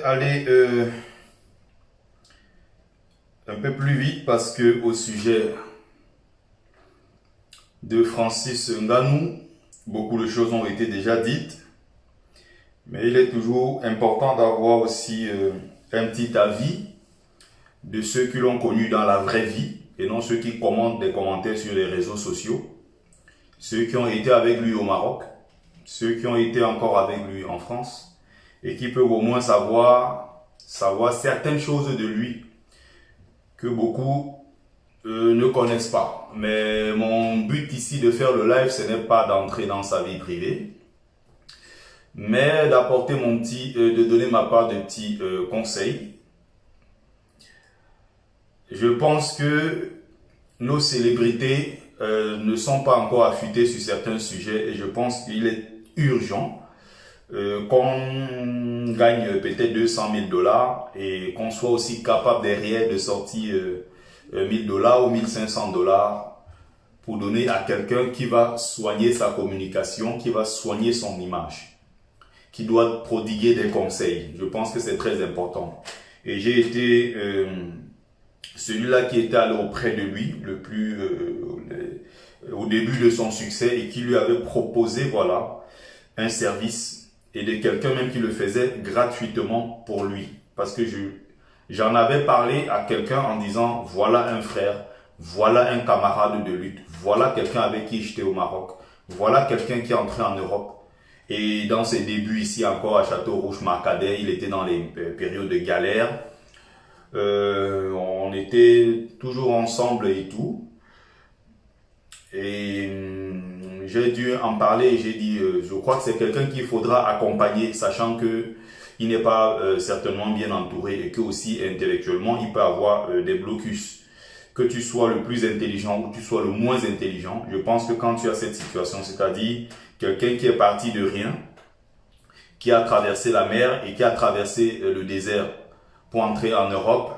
aller un peu plus vite parce que au sujet de Francis Ngannou, beaucoup de choses ont été déjà dites, mais il est toujours important d'avoir aussi un petit avis de ceux qui l'ont connu dans la vraie vie et non ceux qui commentent des commentaires sur les réseaux sociaux, ceux qui ont été avec lui au Maroc, ceux qui ont été encore avec lui en France et qui peuvent au moins savoir certaines choses de lui que beaucoup ne connaissent pas. Mais mon but ici de faire le live, ce n'est pas d'entrer dans sa vie privée, mais d'apporter de donner ma part de petits conseils. Je pense que nos célébrités ne sont pas encore affûtées sur certains sujets et je pense qu'il est urgent qu'on gagne peut-être 200 000 dollars et qu'on soit aussi capable derrière de sortir 1000 dollars ou 1500 dollars pour donner à quelqu'un qui va soigner sa communication, qui va soigner son image, qui doit prodiguer des conseils. Je pense que c'est très important. Et j'ai été celui-là qui était allé auprès de lui au début de son succès et qui lui avait proposé voilà un service et de quelqu'un même qui le faisait gratuitement pour lui. Parce que j'en avais parlé à quelqu'un en disant voilà un frère, voilà un camarade de lutte, voilà quelqu'un avec qui j'étais au Maroc, voilà quelqu'un qui est entré en Europe. Et dans ses débuts ici encore à Château-Rouge-Marcadet, il était dans les périodes de galère. On était toujours ensemble et tout. Et j'ai dû en parler et j'ai dit, je crois que c'est quelqu'un qu'il faudra accompagner, sachant que il n'est pas certainement bien entouré et que aussi intellectuellement, il peut avoir des blocus. Que tu sois le plus intelligent ou tu sois le moins intelligent, je pense que quand tu as cette situation, c'est-à-dire quelqu'un qui est parti de rien, qui a traversé la mer et qui a traversé le désert pour entrer en Europe,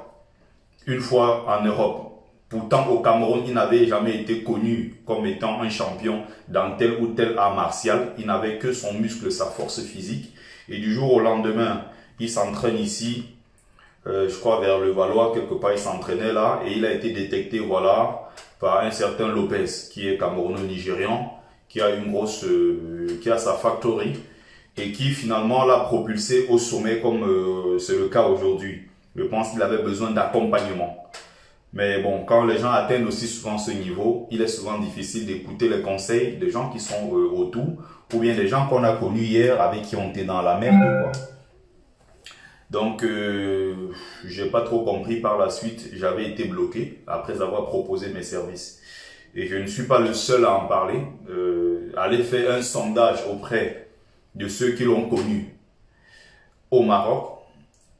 une fois en Europe, pourtant au Cameroun, il n'avait jamais été connu comme étant un champion dans tel ou tel art martial. Il n'avait que son muscle, sa force physique. Et du jour au lendemain, il s'entraîne ici, je crois vers le Valois, quelque part il s'entraînait là. Et il a été détecté voilà, par un certain Lopez, qui est camerouno-nigérian, qui a qui a sa factory et qui finalement l'a propulsé au sommet comme c'est le cas aujourd'hui. Je pense qu'il avait besoin d'accompagnement. Mais bon, quand les gens atteignent aussi souvent ce niveau, il est souvent difficile d'écouter les conseils des gens qui sont autour, ou bien des gens qu'on a connus hier avec qui on était dans la merde, quoi. Donc, j'ai pas trop compris par la suite. J'avais été bloqué après avoir proposé mes services. Et je ne suis pas le seul à en parler. Allez faire un sondage auprès de ceux qui l'ont connu au Maroc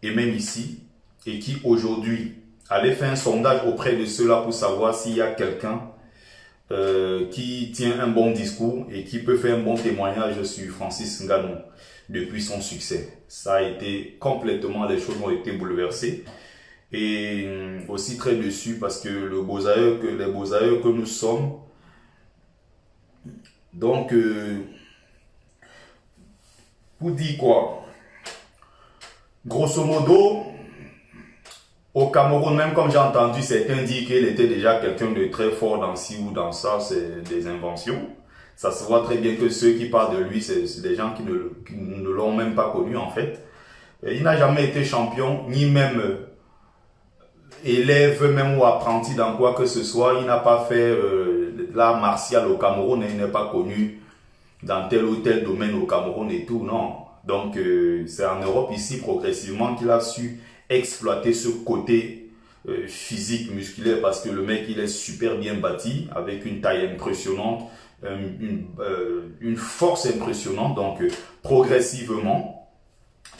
et même ici, et qui aujourd'hui allez faire un sondage auprès de ceux-là pour savoir s'il y a quelqu'un qui tient un bon discours et qui peut faire un bon témoignage sur Francis Ngannou depuis son succès. Ça a été complètement, les choses ont été bouleversées. Et aussi très déçu parce que les beaux aïeux que nous sommes. Donc, pour dire quoi? Grosso modo, au Cameroun, même comme j'ai entendu certains dire qu'il était déjà quelqu'un de très fort dans ci ou dans ça, c'est des inventions. Ça se voit très bien que ceux qui parlent de lui, c'est des gens qui ne l'ont même pas connu en fait. Et il n'a jamais été champion, ni même élève, même ou apprenti dans quoi que ce soit. Il n'a pas fait l'art martial au Cameroun et il n'est pas connu dans tel ou tel domaine au Cameroun et tout, non. Donc c'est en Europe ici progressivement qu'il a su exploiter ce côté physique, musculaire, parce que le mec il est super bien bâti, avec une taille impressionnante, une force impressionnante. Donc progressivement,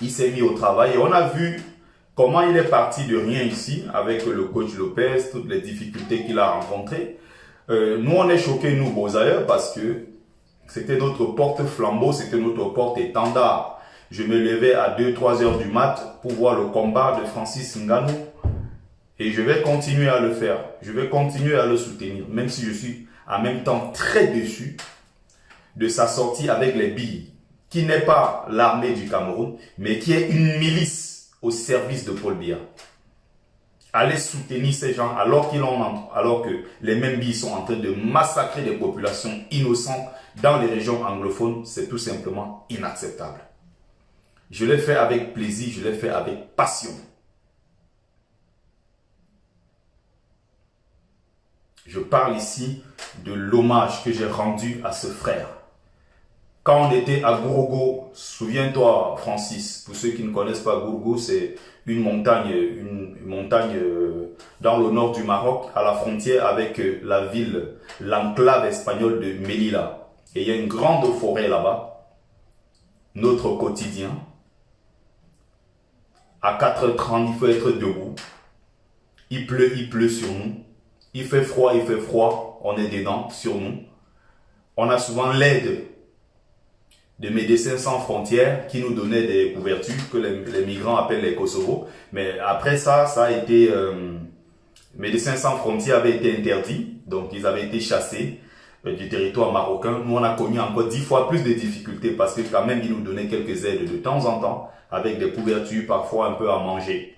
il s'est mis au travail et on a vu comment il est parti de rien ici, avec le coach Lopez, toutes les difficultés qu'il a rencontrées. Nous on est choqués, nous Bozaïeux, parce que c'était notre porte-flambeau, c'était notre porte-étendard. Je me levais à 2-3 heures du mat pour voir le combat de Francis Ngannou. Et je vais continuer à le faire. Je vais continuer à le soutenir. Même si je suis en même temps très déçu de sa sortie avec les billes. Qui n'est pas l'armée du Cameroun, mais qui est une milice au service de Paul Biya. Aller soutenir ces gens alors que les Membis sont en train de massacrer des populations innocentes dans les régions anglophones, c'est tout simplement inacceptable. Je l'ai fait avec plaisir, je l'ai fait avec passion. Je parle ici de l'hommage que j'ai rendu à ce frère. Quand on était à Gourgo, souviens-toi Francis, pour ceux qui ne connaissent pas Gourgo, c'est une montagne dans le nord du Maroc, à la frontière avec la ville, l'enclave espagnole de Melilla. Et il y a une grande forêt là-bas, notre quotidien. À 4h30, il faut être debout. Il pleut sur nous. Il fait froid, on est dedans, sur nous. On a souvent l'aide de Médecins Sans Frontières qui nous donnaient des couvertures que les migrants appellent les Kosovo. Mais après ça a été... Médecins Sans Frontières avait été interdit, donc ils avaient été chassés du territoire marocain. Nous, on a connu encore 10 fois plus de difficultés parce que quand même, ils nous donnaient quelques aides de temps en temps avec des couvertures, parfois un peu à manger.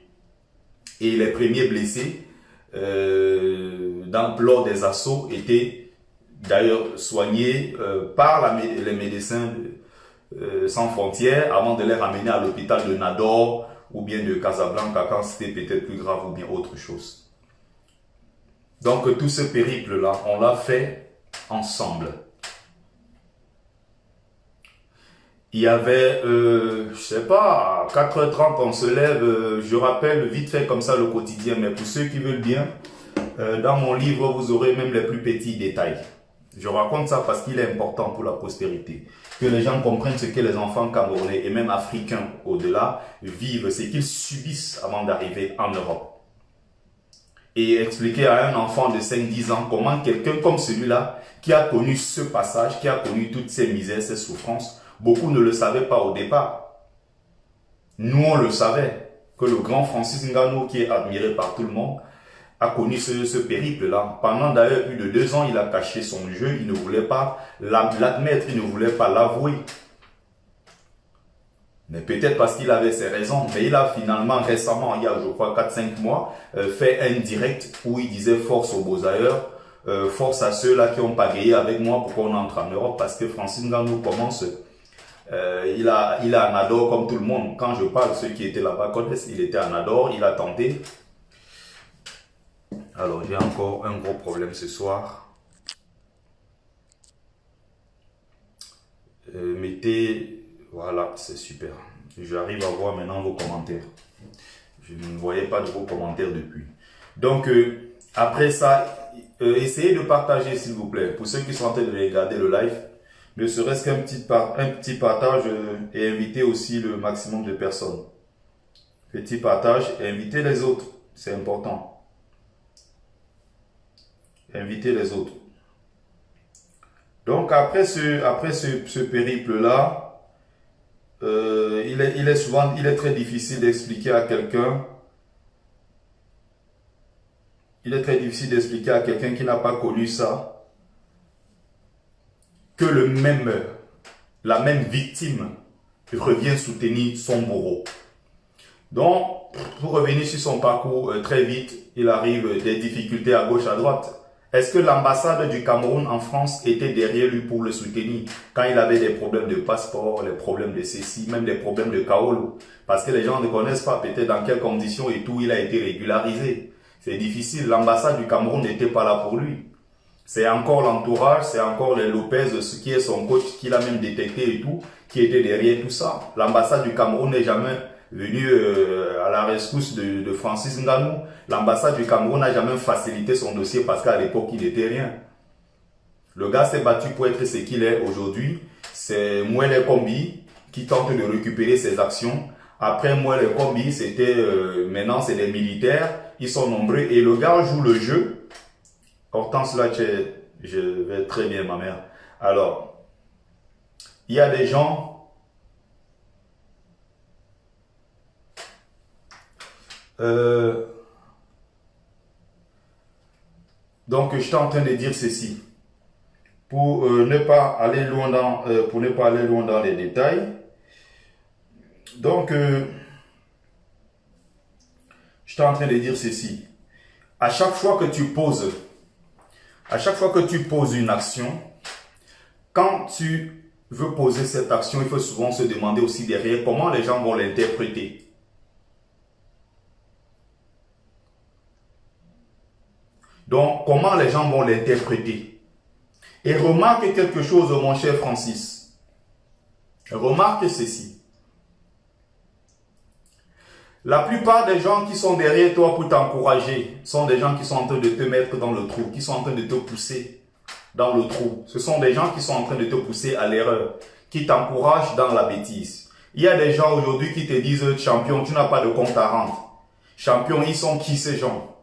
Et les premiers blessés lors des assauts étaient d'ailleurs soignés par les médecins sans frontières avant de les ramener à l'hôpital de Nador ou bien de Casablanca quand c'était peut-être plus grave ou bien autre chose. Donc tout ce périple-là, on l'a fait ensemble. Il y avait, je sais pas, à 4h30 on se lève, je rappelle vite fait comme ça le quotidien, mais pour ceux qui veulent bien, dans mon livre vous aurez même les plus petits détails. Je raconte ça parce qu'il est important pour la postérité. Que les gens comprennent ce que les enfants camerounais et même africains au-delà vivent, ce qu'ils subissent avant d'arriver en Europe. Et expliquer à un enfant de 5-10 ans comment quelqu'un comme celui-là, qui a connu ce passage, qui a connu toutes ces misères, ces souffrances, beaucoup ne le savaient pas au départ. Nous, on le savait, que le grand Francis Ngannou, qui est admiré par tout le monde, a connu ce périple-là. Pendant d'ailleurs plus de 2 ans, il a caché son jeu, il ne voulait pas l'admettre, il ne voulait pas l'avouer. Mais peut-être parce qu'il avait ses raisons, mais il a finalement récemment, il y a je crois 4-5 mois, fait un direct où il disait force aux beaux ailleurs, force à ceux-là qui ont pagayé avec moi pour qu'on entre en Europe, parce que Francis Ngannou commence, il a un Nador comme tout le monde. Quand je parle, ceux qui étaient là-bas connaissent, il était à Nador, il a tenté. Alors j'ai encore un gros problème ce soir. Mettez... Voilà, c'est super. J'arrive à voir maintenant vos commentaires. Je ne voyais pas de vos commentaires depuis. Donc, après ça, essayez de partager s'il vous plaît. Pour ceux qui sont en train de regarder le live, ne serait-ce qu'un petit partage et invitez aussi le maximum de personnes. Petit partage et invitez les autres. C'est important. Invitez les autres. Donc, après ce périple-là, il est très difficile d'expliquer à quelqu'un. Il est très difficile d'expliquer à quelqu'un qui n'a pas connu ça que la même victime revient soutenir son bourreau. Donc, pour revenir sur son parcours très vite, il arrive des difficultés à gauche, à droite. Est-ce que l'ambassade du Cameroun en France était derrière lui pour le soutenir quand il avait des problèmes de passeport, les problèmes de ceci, même des problèmes de Kaolo? Parce que les gens ne connaissent pas peut-être dans quelles conditions et tout il a été régularisé. C'est difficile, l'ambassade du Cameroun n'était pas là pour lui. C'est encore l'entourage, c'est encore les Lopez, ce qui est son coach, qu'il a même détecté et tout, qui était derrière tout ça. L'ambassade du Cameroun n'est jamais venu à la rescousse de Francis Ngannou. L'ambassade du Cameroun n'a jamais facilité son dossier parce qu'à l'époque, il n'était rien. Le gars s'est battu pour être ce qu'il est aujourd'hui. C'est Mouele Kombi qui tente de récupérer ses actions. Après Mouele Kombi, c'était maintenant c'est des militaires. Ils sont nombreux et le gars joue le jeu. Hortense là, je vais très bien ma mère. Alors, il y a des gens... Donc, je suis en train de dire ceci. Pour ne pas aller loin dans les détails. Donc, Je suis en train de dire ceci. À chaque fois que tu poses une action, quand tu veux poser cette action, il faut souvent se demander aussi derrière comment les gens vont l'interpréter. Donc, comment les gens vont l'interpréter? Et remarque quelque chose, mon cher Francis. Remarque ceci. La plupart des gens qui sont derrière toi pour t'encourager sont des gens qui sont en train de te mettre dans le trou, qui sont en train de te pousser dans le trou. Ce sont des gens qui sont en train de te pousser à l'erreur, qui t'encouragent dans la bêtise. Il y a des gens aujourd'hui qui te disent, champion, tu n'as pas de compte à rendre. Champion, ils sont qui ces gens?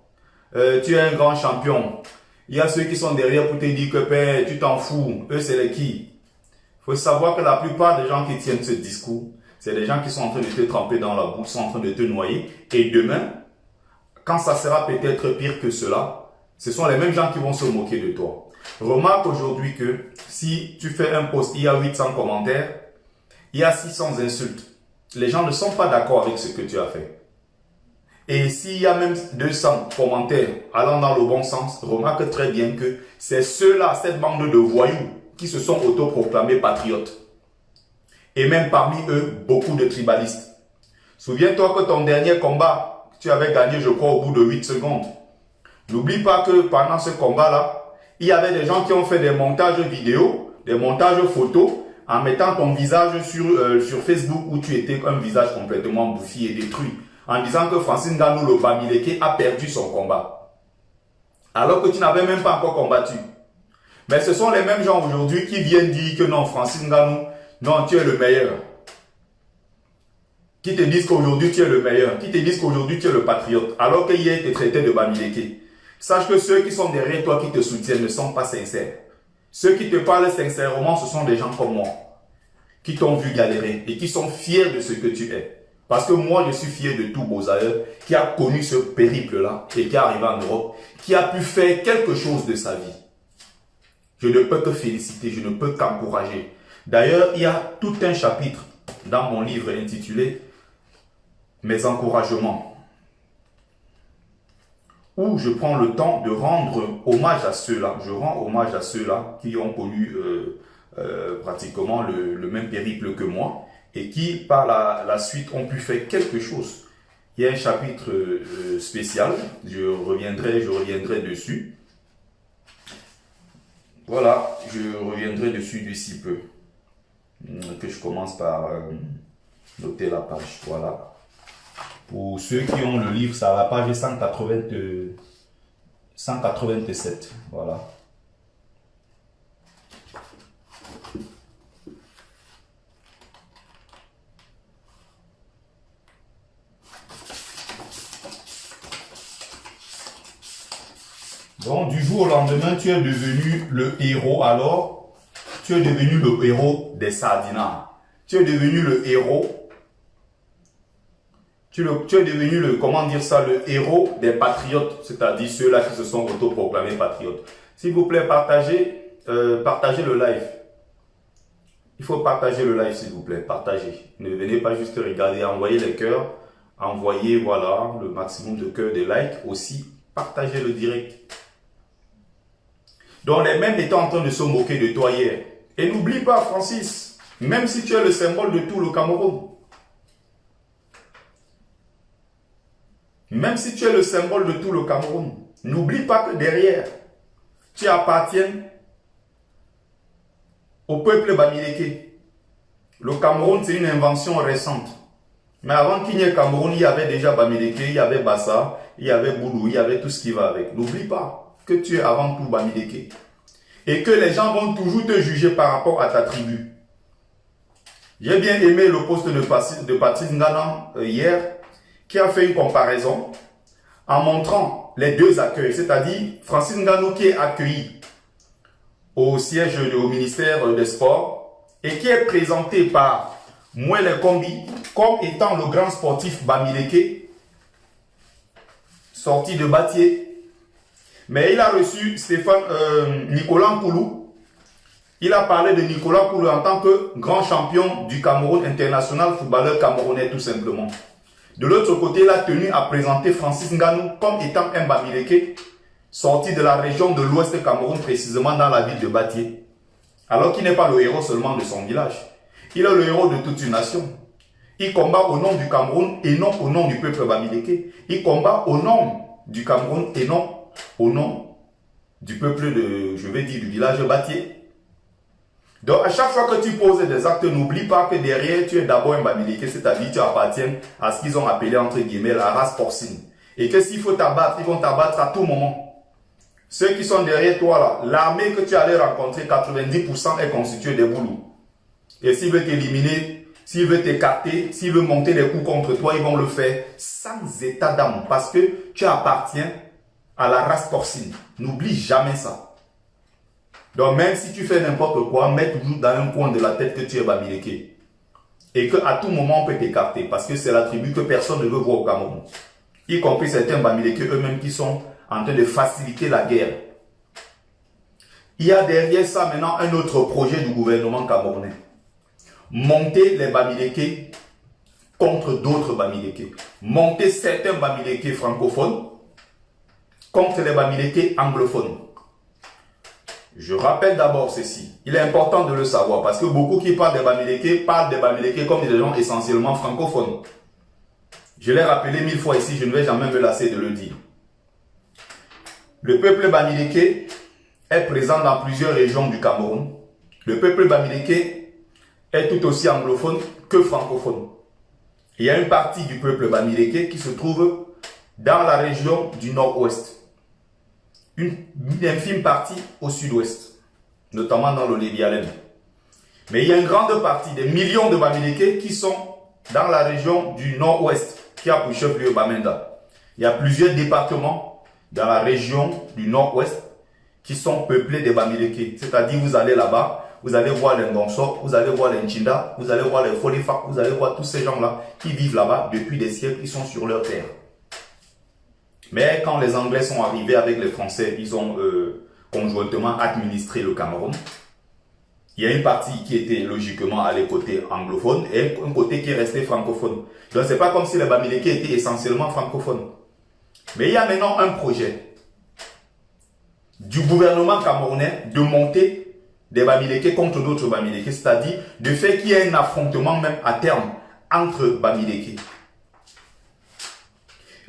Tu es un grand champion. Il y a ceux qui sont derrière pour te dire que ben, tu t'en fous. Eux, c'est les qui? Il faut savoir que la plupart des gens qui tiennent ce discours, c'est des gens qui sont en train de te tremper dans la boue, sont en train de te noyer. Et demain, quand ça sera peut-être pire que cela, ce sont les mêmes gens qui vont se moquer de toi. Remarque aujourd'hui que si tu fais un post, il y a 800 commentaires, il y a 600 insultes. Les gens ne sont pas d'accord avec ce que tu as fait. Et s'il y a même 200 commentaires allant dans le bon sens, remarque très bien que c'est ceux-là, cette bande de voyous, qui se sont autoproclamés patriotes. Et même parmi eux, beaucoup de tribalistes. Souviens-toi que ton dernier combat, tu avais gagné, je crois, au bout de 8 secondes. N'oublie pas que pendant ce combat-là, il y avait des gens qui ont fait des montages vidéo, des montages photos, en mettant ton visage sur Facebook où tu étais un visage complètement bouffi et détruit. En disant que Francis Ngannou, le Bamileke, a perdu son combat. Alors que tu n'avais même pas encore combattu. Mais ce sont les mêmes gens aujourd'hui qui viennent dire que non, Francis Ngannou, non, tu es le meilleur. Qui te disent qu'aujourd'hui tu es le meilleur. Qui te disent qu'aujourd'hui tu es le patriote. Alors qu'hier tu traitais de Bamileke. Sache que ceux qui sont derrière toi, qui te soutiennent, ne sont pas sincères. Ceux qui te parlent sincèrement, ce sont des gens comme moi. Qui t'ont vu galérer et qui sont fiers de ce que tu es. Parce que moi, je suis fier de tout Bozaïeux qui a connu ce périple-là et qui est arrivé en Europe, qui a pu faire quelque chose de sa vie. Je ne peux que féliciter, je ne peux qu'encourager. D'ailleurs, il y a tout un chapitre dans mon livre intitulé « Mes encouragements » où je prends le temps de rendre hommage à ceux-là. Je rends hommage à ceux-là qui ont connu pratiquement le même périple que moi et qui, par la suite, ont pu faire quelque chose. Il y a un chapitre spécial, je reviendrai dessus. Voilà, je reviendrai dessus d'ici peu. Que je commence par noter la page. Voilà. Pour ceux qui ont le livre, c'est à la page 187. Voilà. Donc, du jour au lendemain, tu es devenu le héros. Alors, tu es devenu le héros des sardinats. Tu es devenu le héros. Tu es devenu le héros des patriotes, c'est-à-dire ceux-là qui se sont autoproclamés patriotes. S'il vous plaît, partagez le live. Il faut partager le live, s'il vous plaît. Partagez. Ne venez pas juste regarder, envoyez les cœurs. Envoyez, voilà, le maximum de cœurs, des likes. Aussi, partagez le direct. Donc, les mêmes étaient en train de se moquer de toi hier. Et n'oublie pas, Francis, même si tu es le symbole de tout le Cameroun, même si tu es le symbole de tout le Cameroun, n'oublie pas que derrière, tu appartiens au peuple Bamileke. Le Cameroun, c'est une invention récente. Mais avant qu'il n'y ait Cameroun, il y avait déjà Bamileke, il y avait Bassa, il y avait Boulou, il y avait tout ce qui va avec. N'oublie pas que tu es avant tout Bamileke. Et que les gens vont toujours te juger par rapport à ta tribu. J'ai bien aimé le post de Patrice Ngannou hier, qui a fait une comparaison en montrant les deux accueils, c'est-à-dire Francis Ngannou qui est accueilli au siège au ministère des Sports et qui est présenté par Mouele Kombi comme étant le grand sportif Bamileke, sorti de Batié. Mais il a reçu Nicolas Nkoulou. Il a parlé de Nicolas Nkoulou en tant que grand champion du Cameroun, international footballeur camerounais tout simplement. De l'autre côté, il a tenu à présenter Francis Ngannou comme étant un Bamileke sorti de la région de l'Ouest Cameroun, précisément dans la ville de Batié. Alors qu'il n'est pas le héros seulement de son village. Il est le héros de toute une nation. Il combat au nom du Cameroun et non au nom du peuple Bamileke. Il combat au nom du Cameroun et non au nom du peuple de, je vais dire, du village Batié. Donc, à chaque fois que tu poses des actes, n'oublie pas que derrière, tu es d'abord un Bamileke, c'est-à-dire tu appartiens à ce qu'ils ont appelé, entre guillemets, la race porcine. Et que s'il faut t'abattre, ils vont t'abattre à tout moment. Ceux qui sont derrière toi, là, l'armée que tu allais rencontrer, 90% est constituée des boulous. Et s'ils veulent t'éliminer, s'ils veulent t'écarter, s'ils veulent monter des coups contre toi, ils vont le faire sans état d'âme. Parce que tu appartiens à la race porcine. N'oublie jamais ça. Donc même si tu fais n'importe quoi, mets toujours dans un coin de la tête que tu es Bamileke. Et qu'à tout moment on peut t'écarter. Parce que c'est l'attribut que personne ne veut voir au Cameroun. Y compris certains Bamileke eux-mêmes qui sont en train de faciliter la guerre. Il y a derrière ça maintenant un autre projet du gouvernement camerounais. Monter les Bamileke contre d'autres Bamileke. Monter certains Bamileke francophones contre les Bamileke anglophones. Je rappelle d'abord ceci. Il est important de le savoir parce que beaucoup qui parlent des Bamileke comme des gens essentiellement francophones. Je l'ai rappelé 1000 fois ici, je ne vais jamais me lasser de le dire. Le peuple Bamileke est présent dans plusieurs régions du Cameroun. Le peuple Bamileke est tout aussi anglophone que francophone. Il y a une partie du peuple Bamileke qui se trouve dans la région du nord-ouest. Une infime partie au sud-ouest, notamment dans le Lébialem. Mais il y a une grande partie, des millions de Bamileke qui sont dans la région du nord-ouest, qui a pour chef-lieu Bamenda. Il y a plusieurs départements dans la région du nord-ouest qui sont peuplés de Bamileke. C'est-à-dire, vous allez là-bas, vous allez voir les Ngonsok, vous allez voir les Nchinda, vous allez voir les Folifak, vous allez voir tous ces gens-là qui vivent là-bas depuis des siècles, ils sont sur leur terre. Mais quand les Anglais sont arrivés avec les Français, ils ont conjointement administré le Cameroun. Il y a une partie qui était logiquement allée côté anglophone et un côté qui est resté francophone. Donc c'est pas comme si les Bamileke étaient essentiellement francophones. Mais il y a maintenant un projet du gouvernement camerounais de monter des Bamileke contre d'autres Bamileke, c'est-à-dire de faire qu'il y ait un affrontement même à terme entre Bamileke.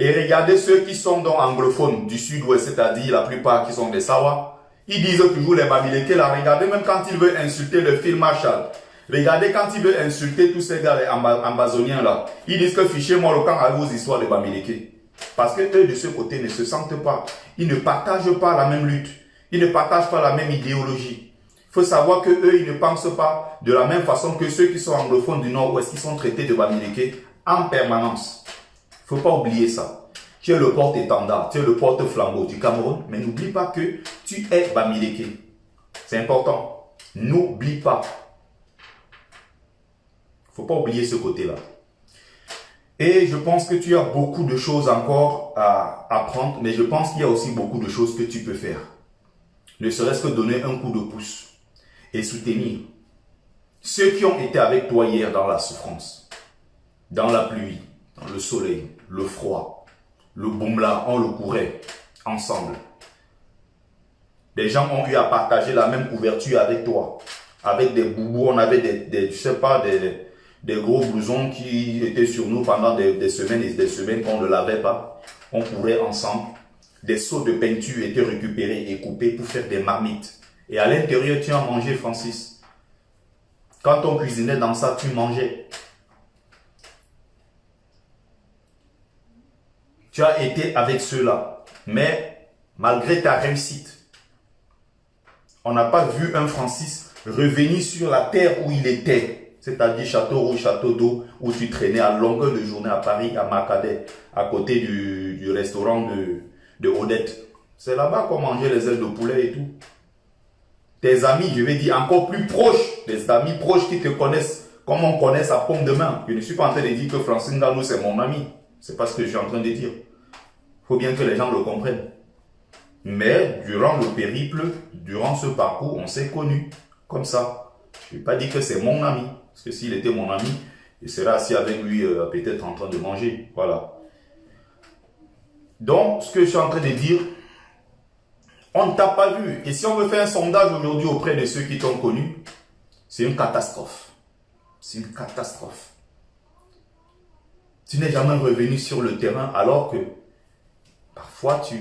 Et regardez ceux qui sont donc anglophones du sud-ouest, c'est-à-dire la plupart qui sont des Sawa. Ils disent toujours les Bamileke, là, regardez même quand ils veulent insulter le Field Marshal. Regardez quand ils veulent insulter tous ces gars les ambazoniens là. Ils disent que fichez-moi le camp avec vos histoires de Bamileke. Parce que eux de ce côté ne se sentent pas. Ils ne partagent pas la même lutte. Ils ne partagent pas la même idéologie. Il faut savoir que eux, ils ne pensent pas de la même façon que ceux qui sont anglophones du nord-ouest, qui sont traités de Bamileke en permanence. Il ne faut pas oublier ça. Tu es le porte-étendard, tu es le porte-flambeau du Cameroun, mais n'oublie pas que tu es Bamileke. C'est important. N'oublie pas. Il ne faut pas oublier ce côté-là. Et je pense que tu as beaucoup de choses encore à apprendre, mais je pense qu'il y a aussi beaucoup de choses que tu peux faire. Ne serait-ce que donner un coup de pouce et soutenir ceux qui ont été avec toi hier dans la souffrance, dans la pluie, dans le soleil, le froid, le boumla, on le courait ensemble. Des gens ont eu à partager la même couverture avec toi. Avec des boubous, on avait des gros blousons qui étaient sur nous pendant des semaines et des semaines qu'on ne lavait pas. On courait ensemble. Des seaux de peinture étaient récupérés et coupés pour faire des marmites. Et à l'intérieur, tu en mangeais, Francis. Quand on cuisinait dans ça, tu mangeais. Tu as été avec ceux-là. Mais malgré ta réussite, on n'a pas vu un Francis revenir sur la terre où il était. C'est-à-dire Château Rouge, Château d'Eau, où tu traînais à longueur de journée à Paris, à Macadet, à côté du restaurant de Odette. C'est là-bas qu'on mangeait les ailes de poulet et tout. Tes amis, je vais dire encore plus proches, des amis proches qui te connaissent comme on connaît sa paume de main. Je ne suis pas en train de dire que Francine Ngannou c'est mon ami. C'est pas ce que je suis en train de dire. Il faut bien que les gens le comprennent. Mais durant le périple, durant ce parcours, on s'est connus comme ça. Je ne vais pas dire que c'est mon ami. Parce que s'il était mon ami, et sera assis avec lui peut-être en train de manger. Voilà. Donc, ce que je suis en train de dire, on ne t'a pas vu. Et si on veut faire un sondage aujourd'hui auprès de ceux qui t'ont connu, c'est une catastrophe. C'est une catastrophe. Tu n'es jamais revenu sur le terrain alors que parfois je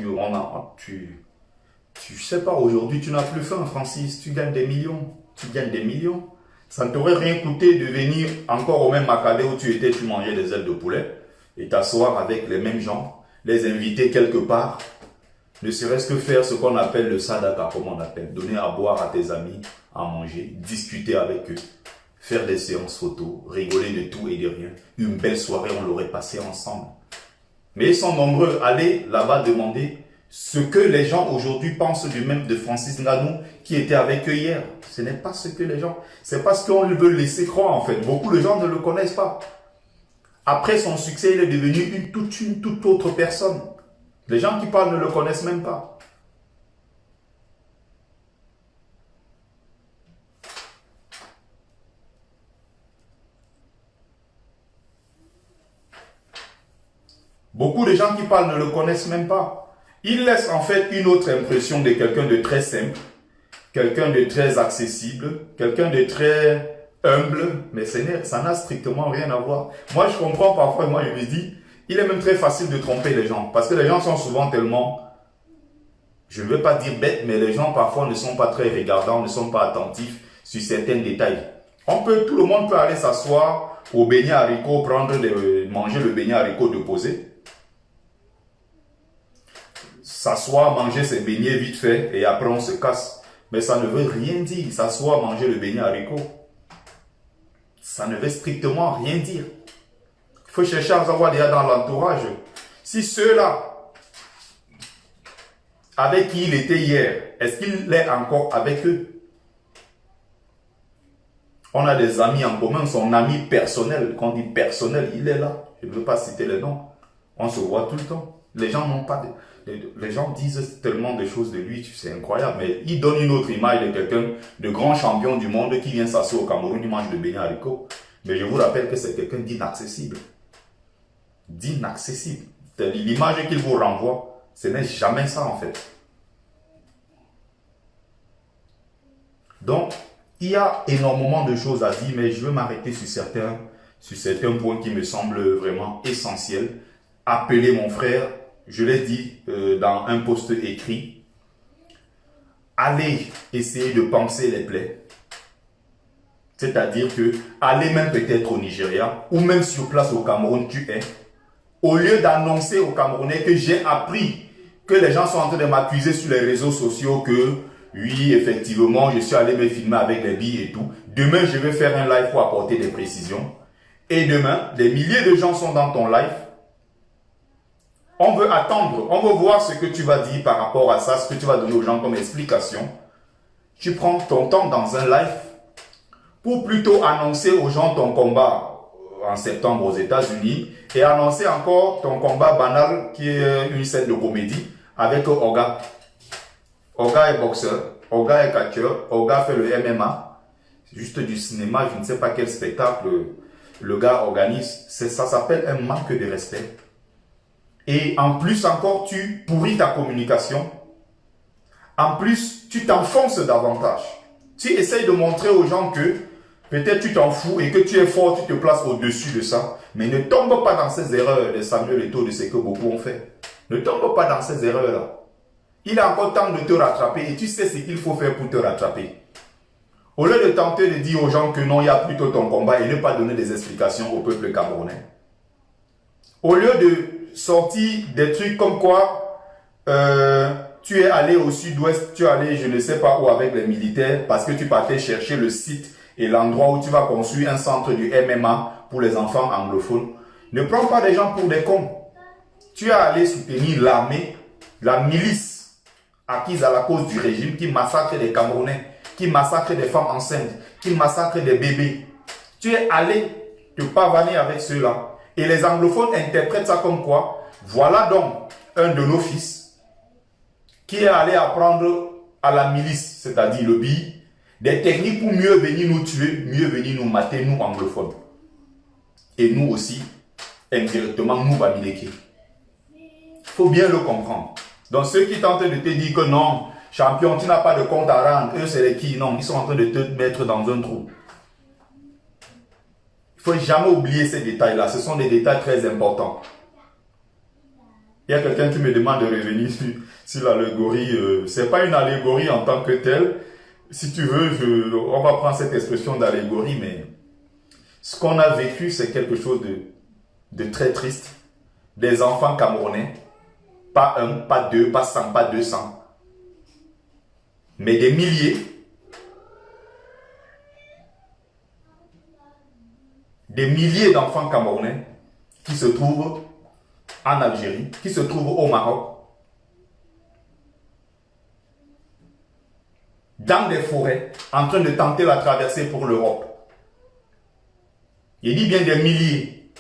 sais pas, aujourd'hui tu n'as plus faim, Francis, tu gagnes des millions. Tu gagnes des millions. Ça ne t'aurait rien coûté de venir encore au même Macadé où tu étais, tu mangeais des ailes de poulet et t'asseoir avec les mêmes gens, les inviter quelque part. Ne serait-ce que faire ce qu'on appelle le sadaka, comme on appelle, donner à boire à tes amis, à manger, discuter avec eux, faire des séances photos, rigoler de tout et de rien. Une belle soirée, on l'aurait passé ensemble. Mais ils sont nombreux. Allez là-bas demander ce que les gens aujourd'hui pensent du même de Francis Ngannou qui était avec eux hier. Ce n'est pas ce que les gens... C'est parce qu'on veut laisser croire en fait. Beaucoup de gens ne le connaissent pas. Après son succès, il est devenu une toute autre personne. Les gens qui parlent ne le connaissent même pas. Beaucoup de gens qui parlent ne le connaissent même pas. Il laisse en fait une autre impression de quelqu'un de très simple, quelqu'un de très accessible, quelqu'un de très humble, mais ça n'a strictement rien à voir. Moi, je comprends parfois, moi je me dis, il est même très facile de tromper les gens, parce que les gens sont souvent tellement, je ne veux pas dire bêtes, mais les gens parfois ne sont pas très regardants, ne sont pas attentifs sur certains détails. Tout le monde peut aller s'asseoir au beignet haricot, manger le beignet haricot déposé, s'asseoir, manger ses beignets vite fait, et après on se casse. Mais ça ne veut rien dire, s'asseoir, manger le beignet haricot. Ça ne veut strictement rien dire. Il faut chercher à savoir déjà dans l'entourage. Si ceux-là, avec qui il était hier, est-ce qu'il est encore avec eux? On a des amis en commun, son ami personnel. Quand on dit personnel, il est là. Je ne veux pas citer les noms. On se voit tout le temps. Les gens n'ont pas les gens disent tellement de choses de lui, c'est incroyable. Mais il donne une autre image de quelqu'un de grand champion du monde qui vient s'asseoir au Cameroun, il mange de beignet haricot. Mais je vous rappelle que c'est quelqu'un d'inaccessible. D'inaccessible. L'image qu'il vous renvoie, ce n'est jamais ça en fait. Donc, il y a énormément de choses à dire, mais je veux m'arrêter sur certains points qui me semblent vraiment essentiels. Appeler mon frère, je l'ai dit dans un post écrit, allez essayer de panser les plaies. C'est-à-dire que, allez même peut-être au Nigeria, ou même sur place au Cameroun, tu es, au lieu d'annoncer aux Camerounais que j'ai appris que les gens sont en train de m'accuser sur les réseaux sociaux que, oui, effectivement, je suis allé me filmer avec les billes et tout. Demain, je vais faire un live pour apporter des précisions. Et demain, des milliers de gens sont dans ton live. On veut attendre, on veut voir ce que tu vas dire par rapport à ça, ce que tu vas donner aux gens comme explication. Tu prends ton temps dans un live pour plutôt annoncer aux gens ton combat en septembre aux États-Unis et annoncer encore ton combat banal qui est une scène de comédie avec Oga. Oga est boxeur, Oga est catcheur, Oga fait le MMA. C'est juste du cinéma, je ne sais pas quel spectacle le gars organise. Ça s'appelle un manque de respect. Et en plus encore, tu pourris ta communication. En plus, tu t'enfonces davantage. Tu essayes de montrer aux gens que peut-être tu t'en fous et que tu es fort, tu te places au-dessus de ça. Mais ne tombe pas dans ces erreurs de Samuel Eto'o, de ce que beaucoup ont fait. Ne tombe pas dans ces erreurs-là. Il a encore temps de te rattraper et tu sais ce qu'il faut faire pour te rattraper. Au lieu de tenter de dire aux gens que non, il y a plutôt ton combat et ne pas donner des explications au peuple camerounais. Au lieu de sortir des trucs comme quoi tu es allé au sud-ouest, tu es allé je ne sais pas où avec les militaires parce que tu partais chercher le site et l'endroit où tu vas construire un centre du MMA pour les enfants anglophones. Ne prends pas les gens pour des cons. Tu es allé soutenir l'armée, la milice acquise à la cause du régime qui massacre les Camerounais, qui massacre des femmes enceintes, qui massacre des bébés. Tu es allé te pavaner avec ceux-là. Et les anglophones interprètent ça comme quoi? Voilà donc un de nos fils qui est allé apprendre à la milice, c'est-à-dire le BI, des techniques pour mieux venir nous tuer, mieux venir nous mater, nous anglophones. et nous aussi, indirectement, nous va milquer. Il faut bien le comprendre. Donc ceux qui tentent de te dire que non, champion, tu n'as pas de compte à rendre, eux c'est les qui? Non, ils sont en train de te mettre dans un trou. Il ne faut jamais oublier ces détails-là, ce sont des détails très importants. Il y a quelqu'un qui me demande de revenir sur l'allégorie. Ce n'est pas une allégorie en tant que telle. Si tu veux, on va prendre cette expression d'allégorie, mais ce qu'on a vécu, c'est quelque chose de très triste. Des enfants camerounais, pas un, pas deux, pas 100, pas 200, mais des milliers. Des milliers d'enfants camerounais qui se trouvent en Algérie, qui se trouvent au Maroc, dans des forêts, en train de tenter la traversée pour l'Europe. Il dit bien des milliers.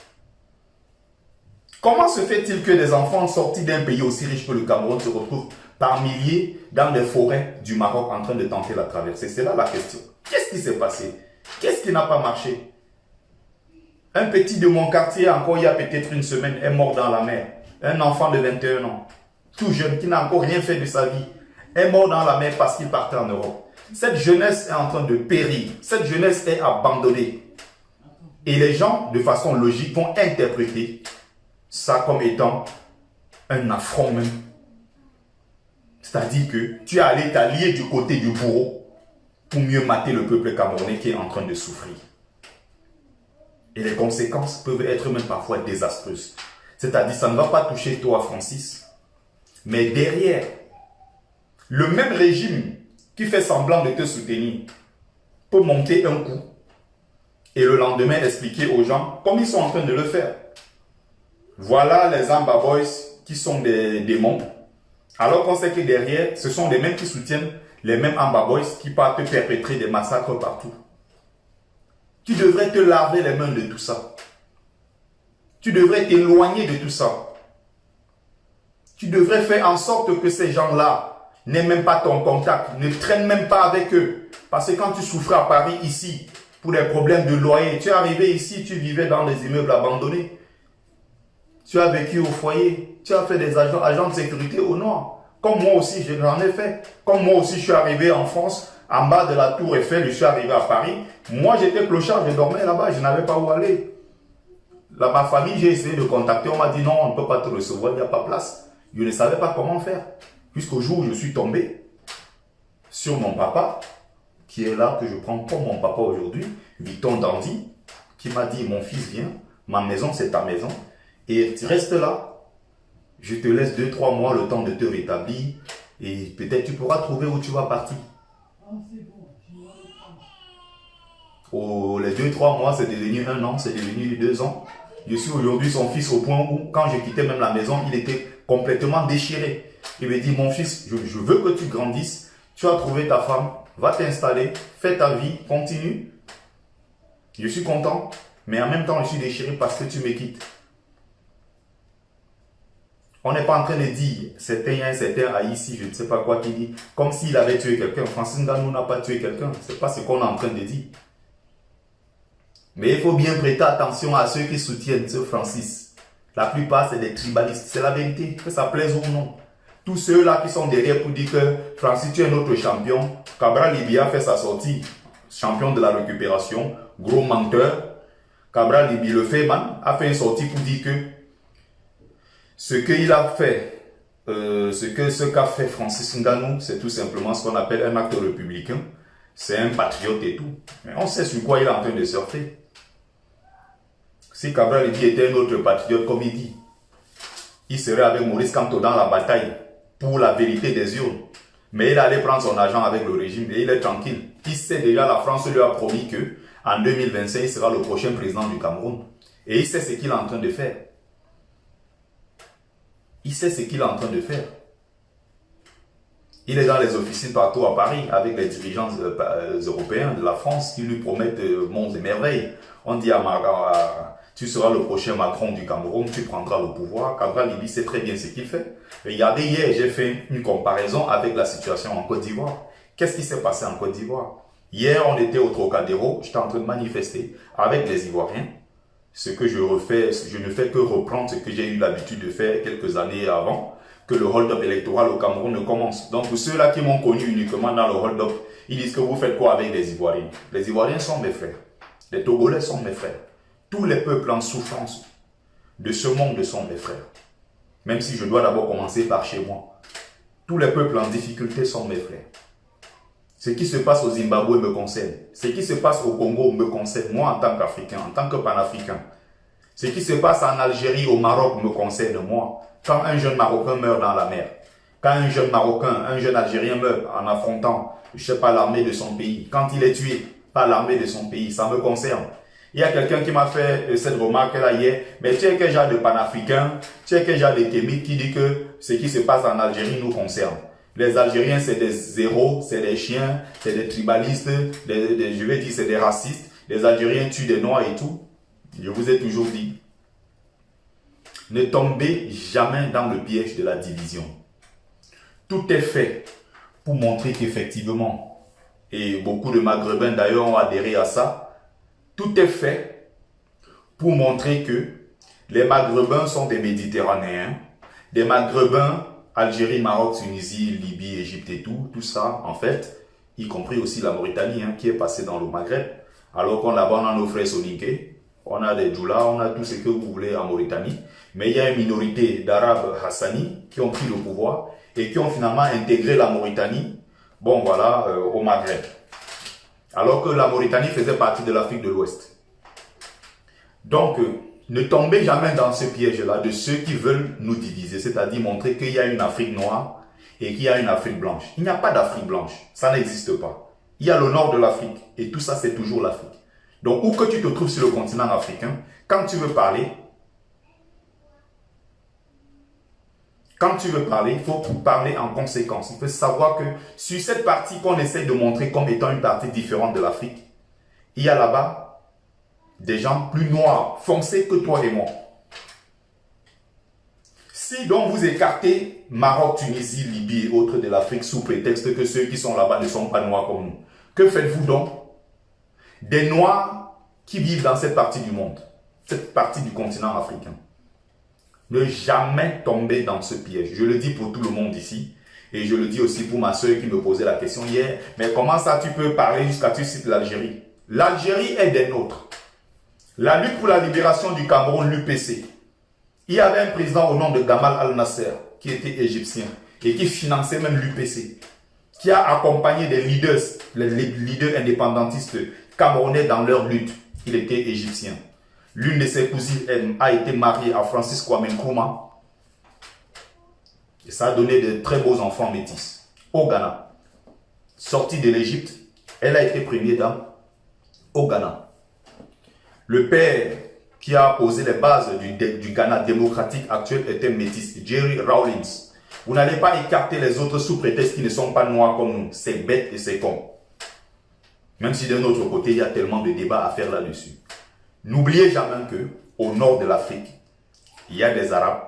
Comment se fait-il que des enfants sortis d'un pays aussi riche que le Cameroun se retrouvent par milliers dans des forêts du Maroc en train de tenter la traversée? C'est là la question. Qu'est-ce qui s'est passé? Qu'est-ce qui n'a pas marché? Un petit de mon quartier, encore il y a peut-être une semaine, est mort dans la mer. Un enfant de 21 ans, tout jeune, qui n'a encore rien fait de sa vie, est mort dans la mer parce qu'il partait en Europe. Cette jeunesse est en train de périr. Cette jeunesse est abandonnée. Et les gens, de façon logique, vont interpréter ça comme étant un affront même. C'est-à-dire que tu es allé t'allier du côté du bourreau pour mieux mater le peuple camerounais qui est en train de souffrir. Et les conséquences peuvent être même parfois désastreuses. C'est-à-dire, ça ne va pas toucher toi, Francis, mais derrière, le même régime qui fait semblant de te soutenir peut monter un coup et le lendemain expliquer aux gens comme ils sont en train de le faire. Voilà les Amba Boys qui sont des démons, alors qu'on sait que derrière, ce sont les mêmes qui soutiennent les mêmes Amba Boys qui partent perpétrer des massacres partout. Tu devrais te laver les mains de tout ça. Tu devrais t'éloigner de tout ça. Tu devrais faire en sorte que ces gens-là n'aient même pas ton contact, ne traînent même pas avec eux. Parce que quand tu souffrais à Paris, ici, pour des problèmes de loyer, tu es arrivé ici, tu vivais dans des immeubles abandonnés. Tu as vécu au foyer, tu as fait des agents de sécurité au nord. Comme moi aussi, j'en ai fait. Comme moi aussi, je suis arrivé en France, en bas de la Tour Eiffel, je suis arrivé à Paris. Moi, j'étais clochard, je dormais là-bas, je n'avais pas où aller. Là, ma famille, j'ai essayé de contacter, on m'a dit non, on ne peut pas te recevoir, il n'y a pas place. Je ne savais pas comment faire. Jusqu'au jour où je suis tombé sur mon papa, qui est là, que je prends comme mon papa aujourd'hui, Victor Dandy, qui m'a dit, mon fils, viens, ma maison, c'est ta maison, et tu restes là, je te laisse 2-3 mois le temps de te rétablir, et peut-être tu pourras trouver où tu vas partir. Oh, les 2-3 mois, c'est devenu 1 an, c'est devenu 2 ans. Je suis aujourd'hui son fils au point où, quand je quittais même la maison, il était complètement déchiré. Il me dit, mon fils, je veux que tu grandisses, tu as trouvé ta femme, va t'installer, fais ta vie, continue. Je suis content, mais en même temps, je suis déchiré parce que tu me quittes. On n'est pas en train de dire, il y a un certain Haïti, je ne sais pas quoi, qui dit, comme s'il avait tué quelqu'un. Francis Ngannou n'a pas tué quelqu'un, ce n'est pas ce qu'on est en train de dire. Mais il faut bien prêter attention à ceux qui soutiennent ce Francis. La plupart, c'est des tribalistes. C'est la vérité, que ça plaise ou non. Tous ceux-là qui sont derrière pour dire que Francis, tu es notre champion. Cabral Libya fait sa sortie. Champion de la récupération. Gros menteur. Cabral Libya, le Feyman, a fait une sortie pour dire que ce qu'il a fait, ce qu'a fait Francis Ngannou, c'est tout simplement ce qu'on appelle un acte républicain. C'est un patriote et tout. Mais on sait sur quoi il est en train de surfer. Si Cabral Libya était un autre patriote, comme il dit, il serait avec Maurice Kamto dans la bataille pour la vérité des urnes. Mais il allait prendre son argent avec le régime et il est tranquille. Il sait déjà, la France lui a promis que en 2025, il sera le prochain président du Cameroun. Et il sait ce qu'il est en train de faire. Il sait ce qu'il est en train de faire. Il est dans les officines partout à Paris avec les dirigeants européens de la France qui lui promettent monts et merveilles. On dit tu seras le prochain Macron du Cameroun, tu prendras le pouvoir. Cabral Libya sait très bien ce qu'il fait. Regardez, hier, j'ai fait une comparaison avec la situation en Côte d'Ivoire. Qu'est-ce qui s'est passé en Côte d'Ivoire? Hier, on était au Trocadéro, j'étais en train de manifester avec les Ivoiriens. ce que je refais, je ne fais que reprendre ce que j'ai eu l'habitude de faire quelques années avant que le hold-up électoral au Cameroun ne commence. Donc pour ceux-là qui m'ont connu uniquement dans le hold-up, ils disent que vous faites quoi avec les Ivoiriens? Les Ivoiriens sont mes frères. Les Togolais sont mes frères. Tous les peuples en souffrance de ce monde sont mes frères. Même si je dois d'abord commencer par chez moi. Tous les peuples en difficulté sont mes frères. Ce qui se passe au Zimbabwe me concerne. Ce qui se passe au Congo me concerne, moi en tant qu'Africain, en tant que panafricain. Ce qui se passe en Algérie, au Maroc me concerne, moi. Quand un jeune Marocain meurt dans la mer, quand un jeune Marocain, un jeune Algérien meurt en affrontant, je sais pas, l'armée de son pays, quand il est tué par l'armée de son pays, ça me concerne. Il y a quelqu'un qui m'a fait cette remarque-là hier, mais tu es quel genre de panafricain, tu es quel genre de kémite qui dit que ce qui se passe en Algérie nous concerne. Les Algériens, c'est des zéros, c'est des chiens, c'est des tribalistes, je vais dire, c'est des racistes. Les Algériens tuent des Noirs et tout. Je vous ai toujours dit, ne tombez jamais dans le piège de la division. Tout est fait pour montrer qu'effectivement, et beaucoup de Maghrébins d'ailleurs ont adhéré à ça, tout est fait pour montrer que les Maghrébins sont des Méditerranéens, des Maghrébins, Algérie, Maroc, Tunisie, Libye, Égypte et tout ça, en fait, y compris aussi la Mauritanie, qui est passée dans le Maghreb, alors qu'on là-bas, on a nos frères soninké, on a des Djoula, on a tout ce que vous voulez en Mauritanie, mais il y a une minorité d'Arabes Hassani qui ont pris le pouvoir et qui ont finalement intégré la Mauritanie, bon voilà, au Maghreb. Alors que la Mauritanie faisait partie de l'Afrique de l'Ouest. Donc, ne tombez jamais dans ce piège-là de ceux qui veulent nous diviser, c'est-à-dire montrer qu'il y a une Afrique noire et qu'il y a une Afrique blanche. Il n'y a pas d'Afrique blanche, ça n'existe pas. Il y a le nord de l'Afrique et tout ça c'est toujours l'Afrique. Donc où que tu te trouves sur le continent africain, quand tu veux parler, il faut parler en conséquence. Il faut savoir que sur cette partie qu'on essaie de montrer comme étant une partie différente de l'Afrique, il y a là-bas des gens plus noirs, foncés que toi et moi. Si donc vous écartez Maroc, Tunisie, Libye et autres de l'Afrique sous prétexte que ceux qui sont là-bas ne sont pas noirs comme nous, que faites-vous donc? Des noirs qui vivent dans cette partie du monde, cette partie du continent africain. Ne jamais tomber dans ce piège. Je le dis pour tout le monde ici. Et je le dis aussi pour ma soeur qui me posait la question hier. Mais comment ça tu peux parler jusqu'à tu cites l'Algérie? L'Algérie est des nôtres. La lutte pour la libération du Cameroun, l'UPC. Il y avait un président au nom de Gamal Al-Nasser qui était égyptien et qui finançait même l'UPC. Qui a accompagné des leaders, les leaders indépendantistes camerounais dans leur lutte. Il était égyptien. L'une de ses cousines a été mariée à Francis Kwame Nkrumah. Et ça a donné de très beaux enfants métis. Au Ghana. Sortie de l'Égypte, elle a été première dame au Ghana. Le père qui a posé les bases du Ghana démocratique actuel était métis, Jerry Rawlings. Vous n'allez pas écarter les autres sous prétexte qu'ils ne sont pas noirs comme nous. C'est bête et c'est con. Même si d'un autre côté, il y a tellement de débats à faire là-dessus. N'oubliez jamais que au nord de l'Afrique, il y a des Arabes.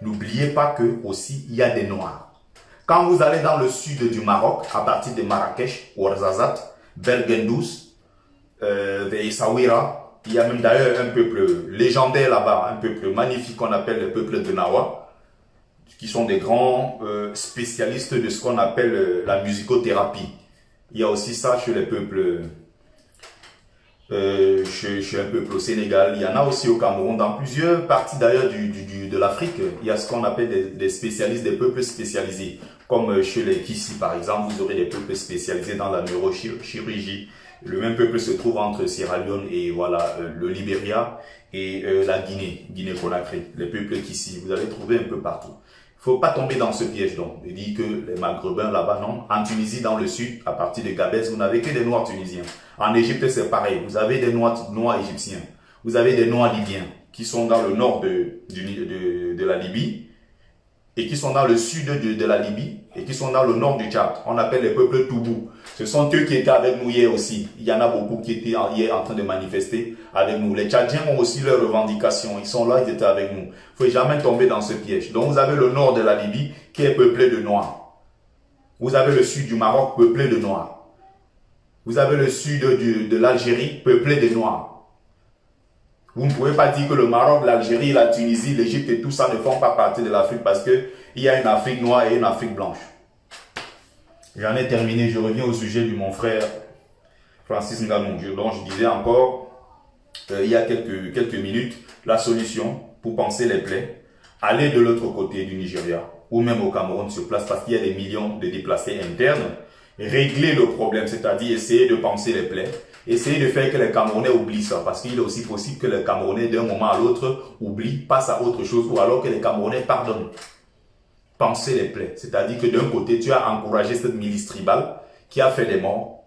N'oubliez pas que aussi il y a des Noirs. Quand vous allez dans le sud du Maroc, à partir de Marrakech, Ouarzazate, Belgendous, Essaouira, il y a même d'ailleurs un peuple légendaire là-bas, un peuple magnifique qu'on appelle le peuple de Nawa, qui sont des grands spécialistes de ce qu'on appelle la musicothérapie. Il y a aussi ça chez les peuples, chez un peuple au Sénégal. Il y en a aussi au Cameroun, dans plusieurs parties d'ailleurs de l'Afrique. Il y a ce qu'on appelle des spécialistes, des peuples spécialisés. Comme chez les Kissi par exemple, vous aurez des peuples spécialisés dans la neurochirurgie. Le même peuple se trouve entre Sierra Leone et voilà, le Libéria et la Guinée-Conakry. Les peuples Kissi, vous allez trouver un peu partout. Il ne faut pas tomber dans ce piège donc. Il dit que les Maghrébins là-bas, non. En Tunisie, dans le sud, à partir de Gabès, vous n'avez que des Noirs tunisiens. En Égypte, c'est pareil. Vous avez des Noirs égyptiens. Vous avez des Noirs libyens qui sont dans le nord de la Libye et qui sont dans le sud de la Libye et qui sont dans le nord du Tchad. On appelle les peuples Toubou. Ce sont eux qui étaient avec nous hier aussi. Il y en a beaucoup qui étaient hier en train de manifester avec nous. Les Tchadiens ont aussi leurs revendications. Ils sont là, ils étaient avec nous. Il ne faut jamais tomber dans ce piège. Donc vous avez le nord de la Libye qui est peuplé de Noirs. Vous avez le sud du Maroc peuplé de Noirs. Vous avez le sud de l'Algérie peuplé de Noirs. Vous ne pouvez pas dire que le Maroc, l'Algérie, la Tunisie, l'Égypte et tout ça ne font pas partie de l'Afrique parce qu'il y a une Afrique noire et une Afrique blanche. J'en ai terminé, je reviens au sujet de mon frère Francis Ngannou, dont je disais encore il y a quelques minutes, la solution pour panser les plaies, aller de l'autre côté du Nigeria ou même au Cameroun sur place parce qu'il y a des millions de déplacés internes, régler le problème, c'est-à-dire essayer de panser les plaies, essayer de faire que les Camerounais oublient ça parce qu'il est aussi possible que les Camerounais d'un moment à l'autre oublient, passent à autre chose ou alors que les Camerounais pardonnent. Penser les plaies, c'est-à-dire que d'un côté, tu as encouragé cette milice tribale qui a fait des morts,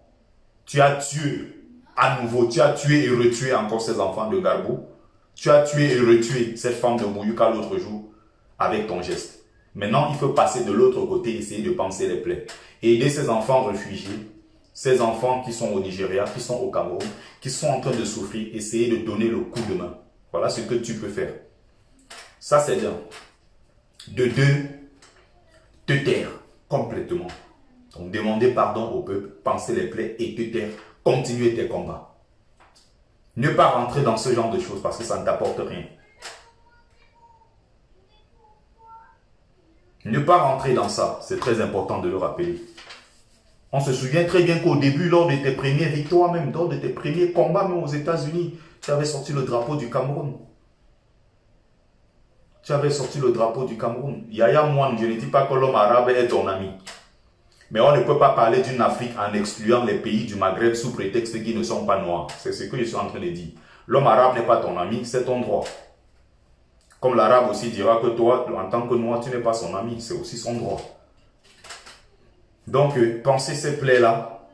tu as tué à nouveau, tu as tué et retué encore ces enfants de Garbou, tu as tué et retué cette femme de Mouyouka l'autre jour avec ton geste. Maintenant, il faut passer de l'autre côté, essayer de penser les plaies. Et aider ces enfants réfugiés, ces enfants qui sont au Nigeria, qui sont au Cameroun, qui sont en train de souffrir, essayer de donner le coup de main. Voilà ce que tu peux faire. Ça, c'est bien. De deux, te taire complètement. Donc, demander pardon au peuple, penser les plaies et te taire. Continuer tes combats. Ne pas rentrer dans ce genre de choses parce que ça ne t'apporte rien. Ne pas rentrer dans ça, c'est très important de le rappeler. On se souvient très bien qu'au début, lors de tes premières victoires même, lors de tes premiers combats même aux États-Unis, tu avais sorti le drapeau du Cameroun. Tu avais sorti le drapeau du Cameroun. Yaya Moine, je ne dis pas que l'homme arabe est ton ami. Mais on ne peut pas parler d'une Afrique en excluant les pays du Maghreb sous prétexte qu'ils ne sont pas noirs. C'est ce que je suis en train de dire. L'homme arabe n'est pas ton ami, c'est ton droit. Comme l'arabe aussi dira que toi, en tant que noir, tu n'es pas son ami, c'est aussi son droit. Donc, pensez ces plaies-là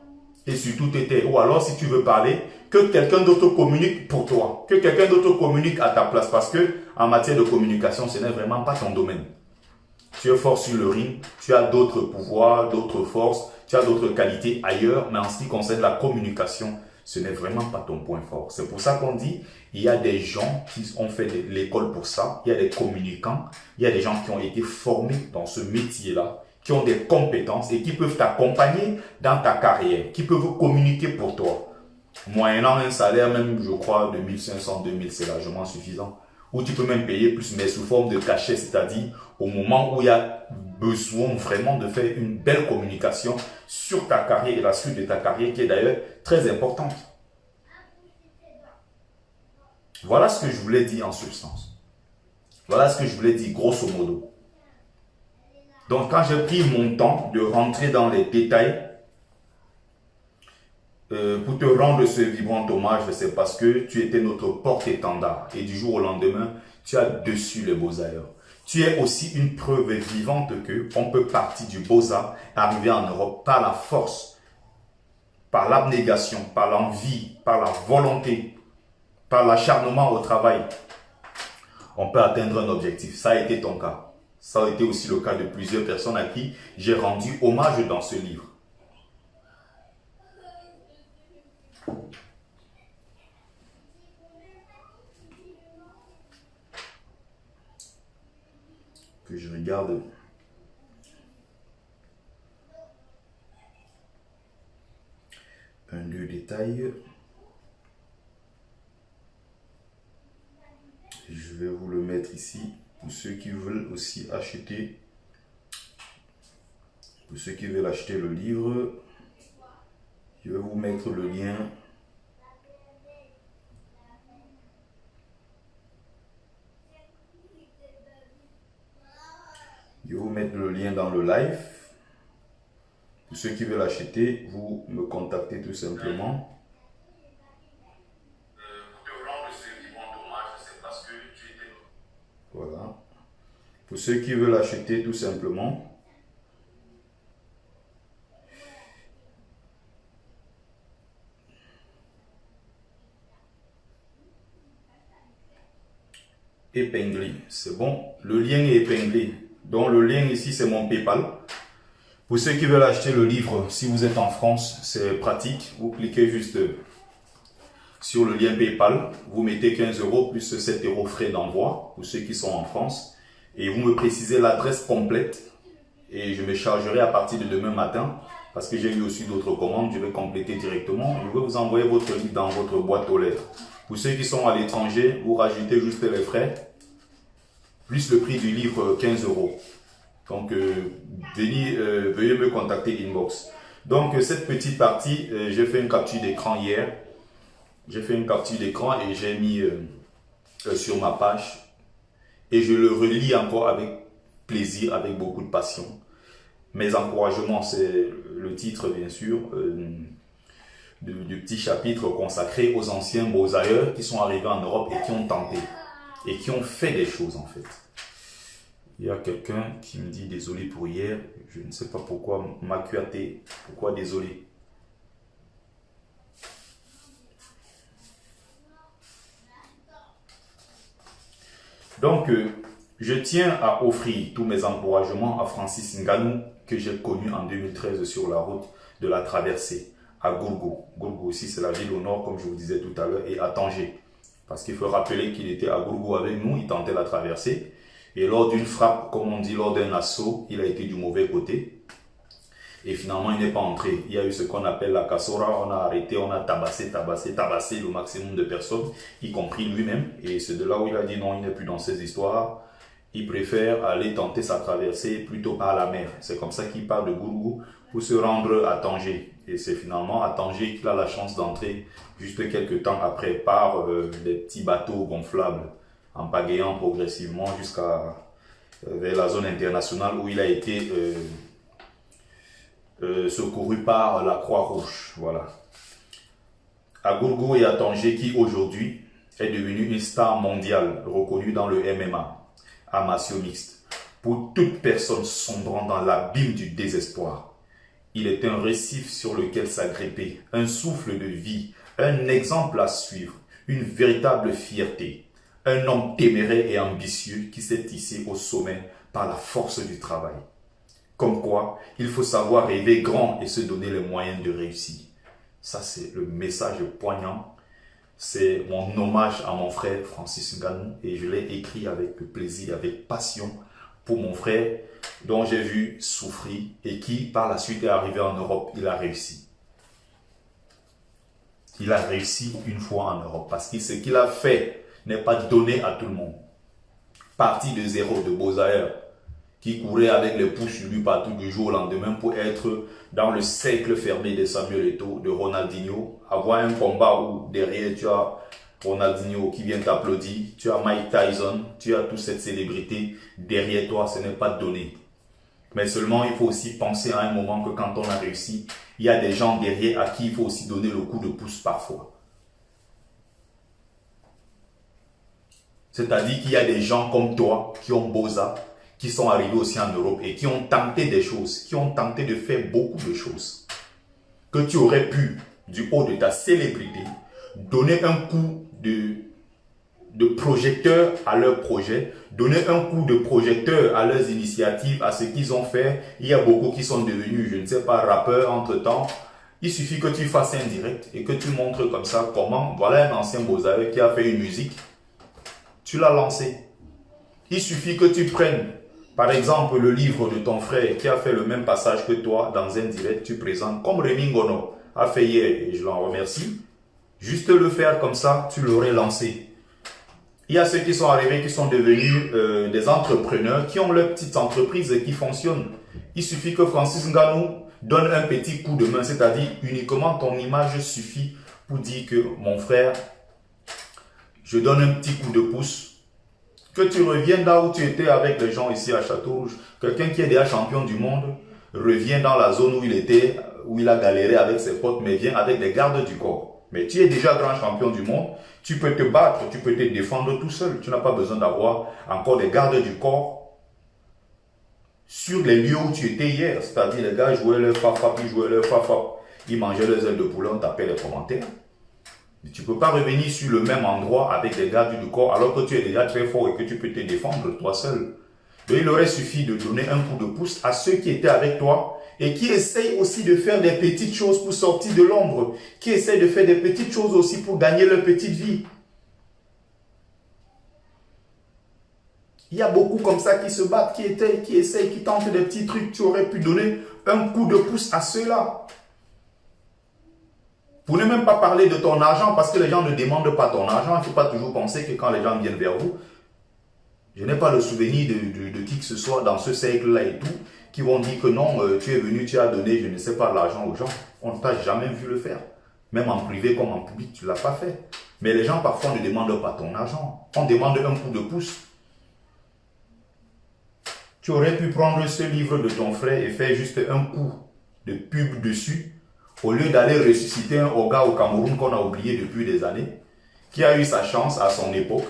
et surtout t'étais. Ou alors, si tu veux parler, que quelqu'un d'autre communique pour toi. Que quelqu'un d'autre communique à ta place. Parce que en matière de communication, ce n'est vraiment pas ton domaine. Tu es fort sur le ring, tu as d'autres pouvoirs, d'autres forces, tu as d'autres qualités ailleurs, mais en ce qui concerne la communication, ce n'est vraiment pas ton point fort. C'est pour ça qu'on dit, il y a des gens qui ont fait l'école pour ça, il y a des communicants, il y a des gens qui ont été formés dans ce métier-là, qui ont des compétences et qui peuvent t'accompagner dans ta carrière, qui peuvent communiquer pour toi. Moyennant un salaire même, je crois, de 1500, 2000, c'est largement suffisant. Ou tu peux même payer plus, mais sous forme de cachet, c'est-à-dire au moment où il y a besoin vraiment de faire une belle communication sur ta carrière et la suite de ta carrière qui est d'ailleurs très importante. Voilà ce que je voulais dire en substance. Voilà ce que je voulais dire grosso modo. Donc quand j'ai pris mon temps de rentrer dans les détails, pour te rendre ce vibrant hommage, c'est parce que tu étais notre porte-étendard. Et du jour au lendemain, tu as dessus les Beaux-Arts. Tu es aussi une preuve vivante que on peut partir du Beaux-Arts, arriver en Europe par la force, par l'abnégation, par l'envie, par la volonté, par l'acharnement au travail. On peut atteindre un objectif. Ça a été ton cas. Ça a été aussi le cas de plusieurs personnes à qui j'ai rendu hommage dans ce livre. Que je regarde. Un, deux détails. Je vais vous le mettre ici pour ceux qui veulent aussi acheter. Pour ceux qui veulent acheter le livre, je vais vous mettre le lien. Je vais vous mettre le lien dans le live. Pour ceux qui veulent acheter, vous me contactez tout simplement. Voilà. Pour ceux qui veulent acheter tout simplement. Épinglé, c'est bon, le lien est épinglé. Donc le lien ici c'est mon PayPal. Pour ceux qui veulent acheter le livre, si vous êtes en France, c'est pratique. Vous cliquez juste sur le lien PayPal, vous mettez 15 € plus 7 € frais d'envoi pour ceux qui sont en France et vous me précisez l'adresse complète et je me chargerai à partir de demain matin parce que j'ai eu aussi d'autres commandes. Je vais compléter directement. Je vais vous envoyer votre livre dans votre boîte aux lettres. Pour ceux qui sont à l'étranger, vous rajoutez juste les frais plus le prix du livre 15 €. Donc, veuillez me contacter inbox. Donc, cette petite partie, j'ai fait une capture d'écran hier. J'ai fait une capture d'écran et j'ai mis sur ma page. Et je le relis encore avec plaisir, avec beaucoup de passion. Mes encouragements, c'est le titre, bien sûr, du petit chapitre consacré aux anciens beaux-ailleurs qui sont arrivés en Europe et qui ont tenté. Et qui ont fait des choses, en fait. Il y a quelqu'un qui me dit désolé pour hier. Je ne sais pas pourquoi. Makuate, pourquoi désolé? Donc, je tiens à offrir tous mes encouragements à Francis Ngannou, que j'ai connu en 2013 sur la route de la traversée, à Gourgou. Gourgou aussi, c'est la ville au nord, comme je vous disais tout à l'heure, et à Tanger. Parce qu'il faut rappeler qu'il était à Gourgou avec nous, il tentait la traversée. Et lors d'une frappe, comme on dit, lors d'un assaut, il a été du mauvais côté. Et finalement, il n'est pas entré. Il y a eu ce qu'on appelle la cassora. On a arrêté, on a tabassé le maximum de personnes, y compris lui-même. Et c'est de là où il a dit non, il n'est plus dans ces histoires. Il préfère aller tenter sa traversée plutôt par la mer. C'est comme ça qu'il part de Gourgou pour se rendre à Tanger. Et c'est finalement à Tanger qu'il a la chance d'entrer juste quelques temps après par des petits bateaux gonflables en pagayant progressivement jusqu'à vers la zone internationale où il a été secouru par la Croix-Rouge. Voilà. À Gourgou et à Tanger, qui aujourd'hui est devenu une star mondiale reconnue dans le MMA, à martiaux mixtes. Pour toute personne sombrant dans l'abîme du désespoir, il est un récif sur lequel s'agripper, un souffle de vie, un exemple à suivre, une véritable fierté. Un homme téméraire et ambitieux qui s'est hissé au sommet par la force du travail. Comme quoi, il faut savoir rêver grand et se donner les moyens de réussir. Ça, c'est le message poignant. C'est mon hommage à mon frère Francis Ngannou et je l'ai écrit avec plaisir, avec passion pour mon frère dont j'ai vu souffrir et qui, par la suite, est arrivé en Europe. Il a réussi. Il a réussi une fois en Europe parce que ce qu'il a fait n'est pas donné à tout le monde. Parti de zéro, de beaux-ailleurs, qui courait avec les pouces sur lui partout du jour au lendemain pour être dans le cercle fermé de Samuel Eto'o, de Ronaldinho, avoir un combat où derrière tu as Ronaldinho qui vient t'applaudir, tu as Mike Tyson, tu as toute cette célébrité derrière toi, ce n'est pas donné. Mais seulement il faut aussi penser à un moment que quand on a réussi, il y a des gens derrière à qui il faut aussi donner le coup de pouce parfois. C'est-à-dire qu'il y a des gens comme toi qui ont Boza, qui sont arrivés aussi en Europe et qui ont tenté des choses, qui ont tenté de faire beaucoup de choses. Que tu aurais pu, du haut de ta célébrité, donner un coup de projecteur à leurs projets, donner un coup de projecteur à leurs initiatives, à ce qu'ils ont fait. Il y a beaucoup qui sont devenus, je ne sais pas, rappeurs entre-temps. Il suffit que tu fasses un direct et que tu montres comme ça comment, voilà un ancien Bozaï qui a fait une musique. Tu l'as lancé. Il suffit que tu prennes, par exemple, le livre de ton frère qui a fait le même passage que toi dans un direct, tu présentes comme Rémi Ngono a fait hier, et je l'en remercie. Juste le faire comme ça, tu l'aurais lancé. Il y a ceux qui sont arrivés, qui sont devenus des entrepreneurs, qui ont leur petite entreprise qui fonctionne. Il suffit que Francis Ngannou donne un petit coup de main, c'est-à-dire uniquement ton image suffit pour dire que mon frère, je donne un petit coup de pouce, que tu reviennes là où tu étais avec les gens ici à Château-Rouge. Quelqu'un qui est déjà champion du monde revient dans la zone où il était, où il a galéré avec ses potes, mais vient avec des gardes du corps. Mais tu es déjà grand champion du monde, tu peux te battre, tu peux te défendre tout seul. Tu n'as pas besoin d'avoir encore des gardes du corps sur les lieux où tu étais hier. C'est-à-dire les gars jouaient leur fafap, ils jouaient leur fafap, ils mangeaient leurs ailes de poulet, on tapait les commentaires. Tu ne peux pas revenir sur le même endroit avec des gardes du corps alors que tu es déjà très fort et que tu peux te défendre toi seul. Donc il aurait suffi de donner un coup de pouce à ceux qui étaient avec toi et qui essayent aussi de faire des petites choses pour sortir de l'ombre, qui essayent de faire des petites choses aussi pour gagner leur petite vie. Il y a beaucoup comme ça qui se battent, qui essayent, qui tentent des petits trucs. Tu aurais pu donner un coup de pouce à ceux-là. Pour ne même pas parler de ton argent, parce que les gens ne demandent pas ton argent. Il ne faut pas toujours penser que quand les gens viennent vers vous, je n'ai pas le souvenir de qui que ce soit dans ce cercle-là et tout, qui vont dire que non, tu es venu, tu as donné, je ne sais pas, l'argent aux gens. On ne t'a jamais vu le faire. Même en privé comme en public, tu ne l'as pas fait. Mais les gens parfois ne demandent pas ton argent. On demande un coup de pouce. Tu aurais pu prendre ce livre de ton frère et faire juste un coup de pub dessus, au lieu d'aller ressusciter un Oga au Cameroun qu'on a oublié depuis des années, qui a eu sa chance à son époque,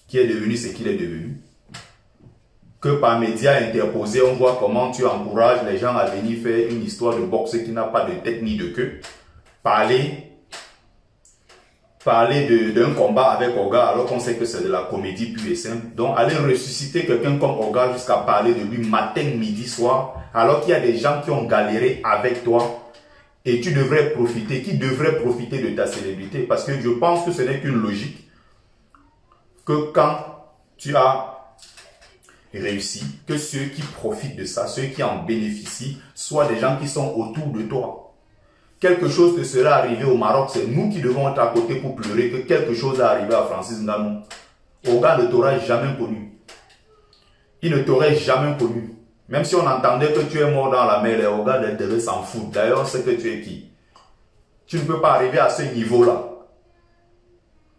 qui est devenu ce qu'il est devenu. Que par médias interposés, on voit comment tu encourages les gens à venir faire une histoire de boxe qui n'a pas de tête ni de queue. Parler d'un combat avec Oga alors qu'on sait que c'est de la comédie pure et simple. Donc aller ressusciter quelqu'un comme Oga jusqu'à parler de lui matin, midi, soir, alors qu'il y a des gens qui ont galéré avec toi et qui devraient profiter de ta célébrité. Parce que je pense que ce n'est qu'une logique que quand tu as réussi, que ceux qui profitent de ça, ceux qui en bénéficient, soient des gens qui sont autour de toi. Quelque chose te sera arrivé au Maroc, c'est nous qui devons être à côté pour pleurer que quelque chose est arrivé à Francis Ngannou. Oga ne t'aura jamais connu. Il ne t'aurait jamais connu. Même si on entendait que tu es mort dans la mer, les Oga devaient s'en foutre. D'ailleurs, on sait que tu es qui. Tu ne peux pas arriver à ce niveau-là.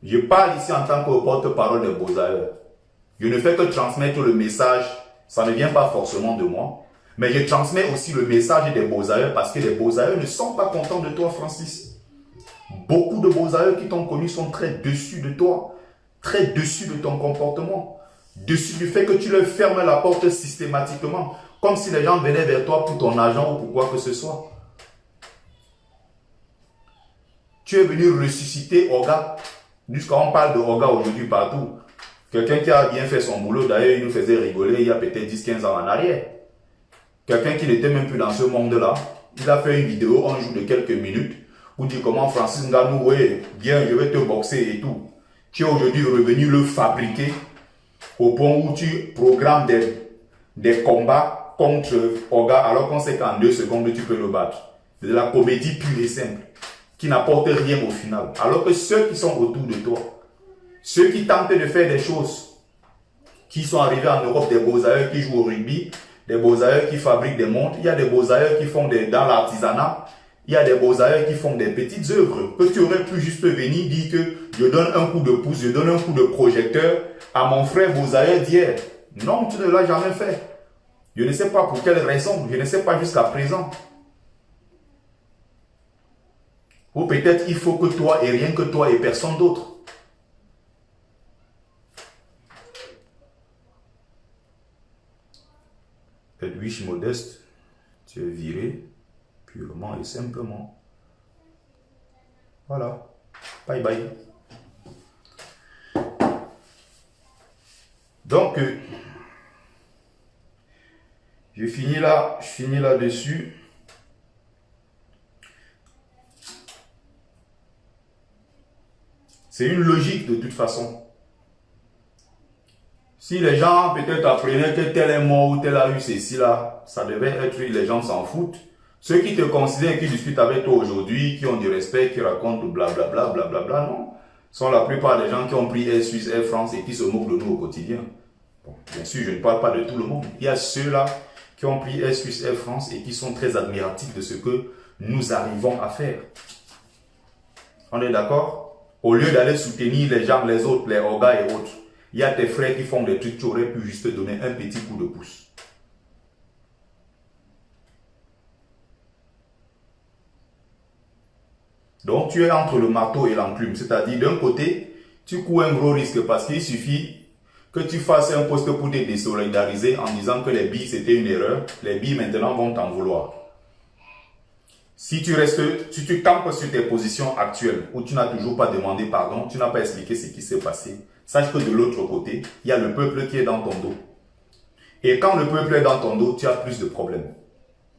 Je parle ici en tant que porte-parole des Beaux-Ailleurs. Je ne fais que transmettre le message. Ça ne vient pas forcément de moi. Mais je transmets aussi le message des Beaux-Ailleurs parce que les Beaux-Ailleurs ne sont pas contents de toi, Francis. Beaucoup de Beaux-Ailleurs qui t'ont connu sont très déçus de toi, très déçus de ton comportement, déçus du fait que tu leur fermes la porte systématiquement, comme si les gens venaient vers toi pour ton argent ou pour quoi que ce soit. Tu es venu ressusciter Oga, jusqu'à on parle de Oga aujourd'hui partout. Quelqu'un qui a bien fait son boulot, d'ailleurs il nous faisait rigoler il y a peut-être 10-15 ans en arrière. Quelqu'un qui n'était même plus dans ce monde-là, il a fait une vidéo un jour de quelques minutes où dit comment Francis Ngannou, ouais, bien, je vais te boxer et tout. Tu es aujourd'hui revenu le fabriquer au point où tu programmes des combats contre Oga alors qu'on sait qu'en 2 secondes tu peux le battre. C'est de la comédie pure et simple qui n'apporte rien au final. Alors que ceux qui sont autour de toi, ceux qui tentent de faire des choses, qui sont arrivés en Europe, des Beaux-Ailleurs qui jouent au rugby, des Beaux-Ailleurs qui fabriquent des montres, il y a des Beaux-Ailleurs qui font dans l'artisanat, il y a des Beaux-Ailleurs qui font des petites œuvres, que tu aurais pu juste venir dire que je donne un coup de pouce, je donne un coup de projecteur à mon frère Beaux-Ailleurs d'hier. Non, tu ne l'as jamais fait. Je ne sais pas pour quelle raison, je ne sais pas jusqu'à présent. Ou peut-être il faut que toi et rien que toi et personne d'autre. Edwige Modeste, tu es viré purement et simplement. Voilà. Bye bye. Donc, je finis là-dessus. C'est une logique de toute façon. Si les gens peut-être apprenaient que tel est mort ou tel a eu ceci là, ça devait être, les gens s'en foutent. Ceux qui te considèrent, qui discutent avec toi aujourd'hui, qui ont du respect, qui racontent blablabla, blablabla, non. Sont la plupart des gens qui ont pris Air Suisse, Air France et qui se moquent de nous au quotidien. Bon, bien sûr, je ne parle pas de tout le monde. Il y a ceux-là qui ont pris Air Suisse, Air France et qui sont très admiratifs de ce que nous arrivons à faire. On est d'accord? Au lieu d'aller soutenir les gens, les autres, les Oga et autres, il y a tes frères qui font des trucs, tu aurais pu juste donner un petit coup de pouce. Donc tu es entre le marteau et l'enclume, c'est-à-dire d'un côté, tu cours un gros risque parce qu'il suffit que tu fasses un post pour te désolidariser en disant que les billes c'était une erreur, les billes maintenant vont t'en vouloir. Si tu campes sur tes positions actuelles où tu n'as toujours pas demandé pardon, tu n'as pas expliqué ce qui s'est passé, sache que de l'autre côté, il y a le peuple qui est dans ton dos. Et quand le peuple est dans ton dos, tu as plus de problèmes.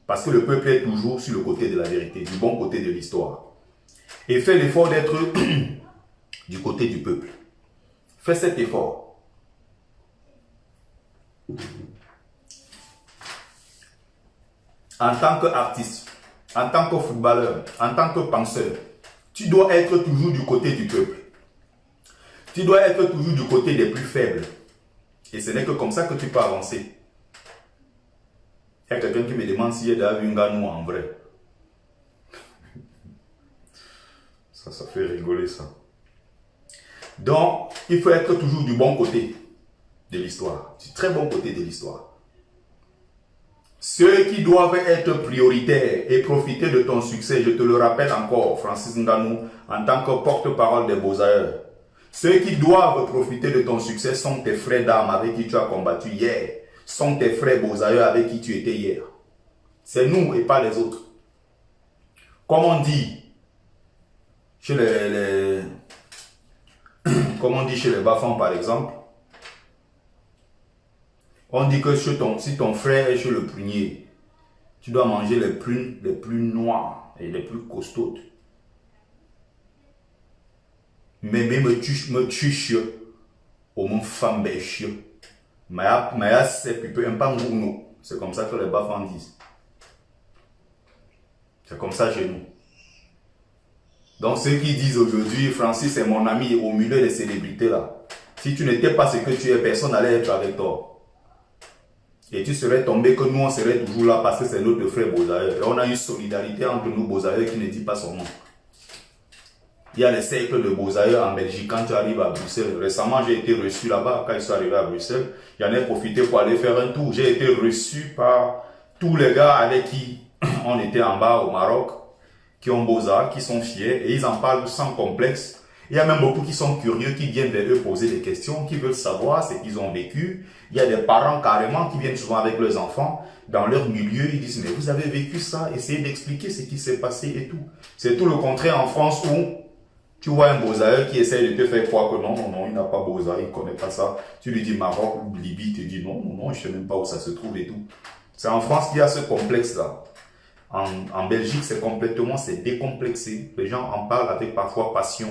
Parce que le peuple est toujours sur le côté de la vérité, du bon côté de l'histoire. Et fais l'effort d'être du côté du peuple. Fais cet effort. En tant qu'artiste, en tant que footballeur, en tant que penseur, tu dois être toujours du côté du peuple. Tu dois être toujours du côté des plus faibles. Et ce n'est que comme ça que tu peux avancer. Il y a quelqu'un qui me demande si j'ai déjà vu un Nganou en vrai. Ça fait rigoler ça. Donc, il faut être toujours du bon côté de l'histoire. Du très bon côté de l'histoire. Ceux qui doivent être prioritaires et profiter de ton succès, je te le rappelle encore, Francis Ngannou, en tant que porte-parole des Beaux-Ailleurs. Ceux qui doivent profiter de ton succès sont tes frères d'armes avec qui tu as combattu hier. Sont tes frères Beaux-Ailleurs avec qui tu étais hier. C'est nous et pas les autres. Comme on dit chez comme on dit chez les Bafans par exemple, on dit que si ton frère est chez le prunier, tu dois manger les prunes les plus noires et les plus costaudes. Mais me tuche au mon femme bêche. C'est comme ça que les Bafans disent. C'est comme ça chez nous. Donc ceux qui disent aujourd'hui, Francis est mon ami au milieu des célébrités là. Si tu n'étais pas ce que tu es, personne n'allait être avec toi. Et tu serais tombé que nous on serait toujours là parce que c'est notre frère Beaux-Ailleurs. Et on a une solidarité entre nous Beaux-Ailleurs qui ne dit pas son nom. Il y a les cercles de Beaux-Ailleurs en Belgique quand tu arrives à Bruxelles. Récemment j'ai été reçu là-bas quand je suis arrivé à Bruxelles. J'en ai profité pour aller faire un tour. J'ai été reçu par tous les gars avec qui on était en bas au Maroc, qui ont Beaux-Arts, qui sont fiers et ils en parlent sans complexe. Il y a même beaucoup qui sont curieux, qui viennent vers eux poser des questions, qui veulent savoir ce qu'ils ont vécu. Il y a des parents carrément qui viennent souvent avec leurs enfants dans leur milieu. Ils disent, mais vous avez vécu ça, essayez d'expliquer ce qui s'est passé et tout. C'est tout le contraire en France où tu vois un Beaux-Arts qui essaie de te faire croire que non, il n'a pas Beaux-Arts, il ne connaît pas ça. Tu lui dis Maroc ou Libye, tu dis non, je ne sais même pas où ça se trouve et tout. C'est en France qu'il y a ce complexe-là. En Belgique, c'est décomplexé. Les gens en parlent avec parfois passion.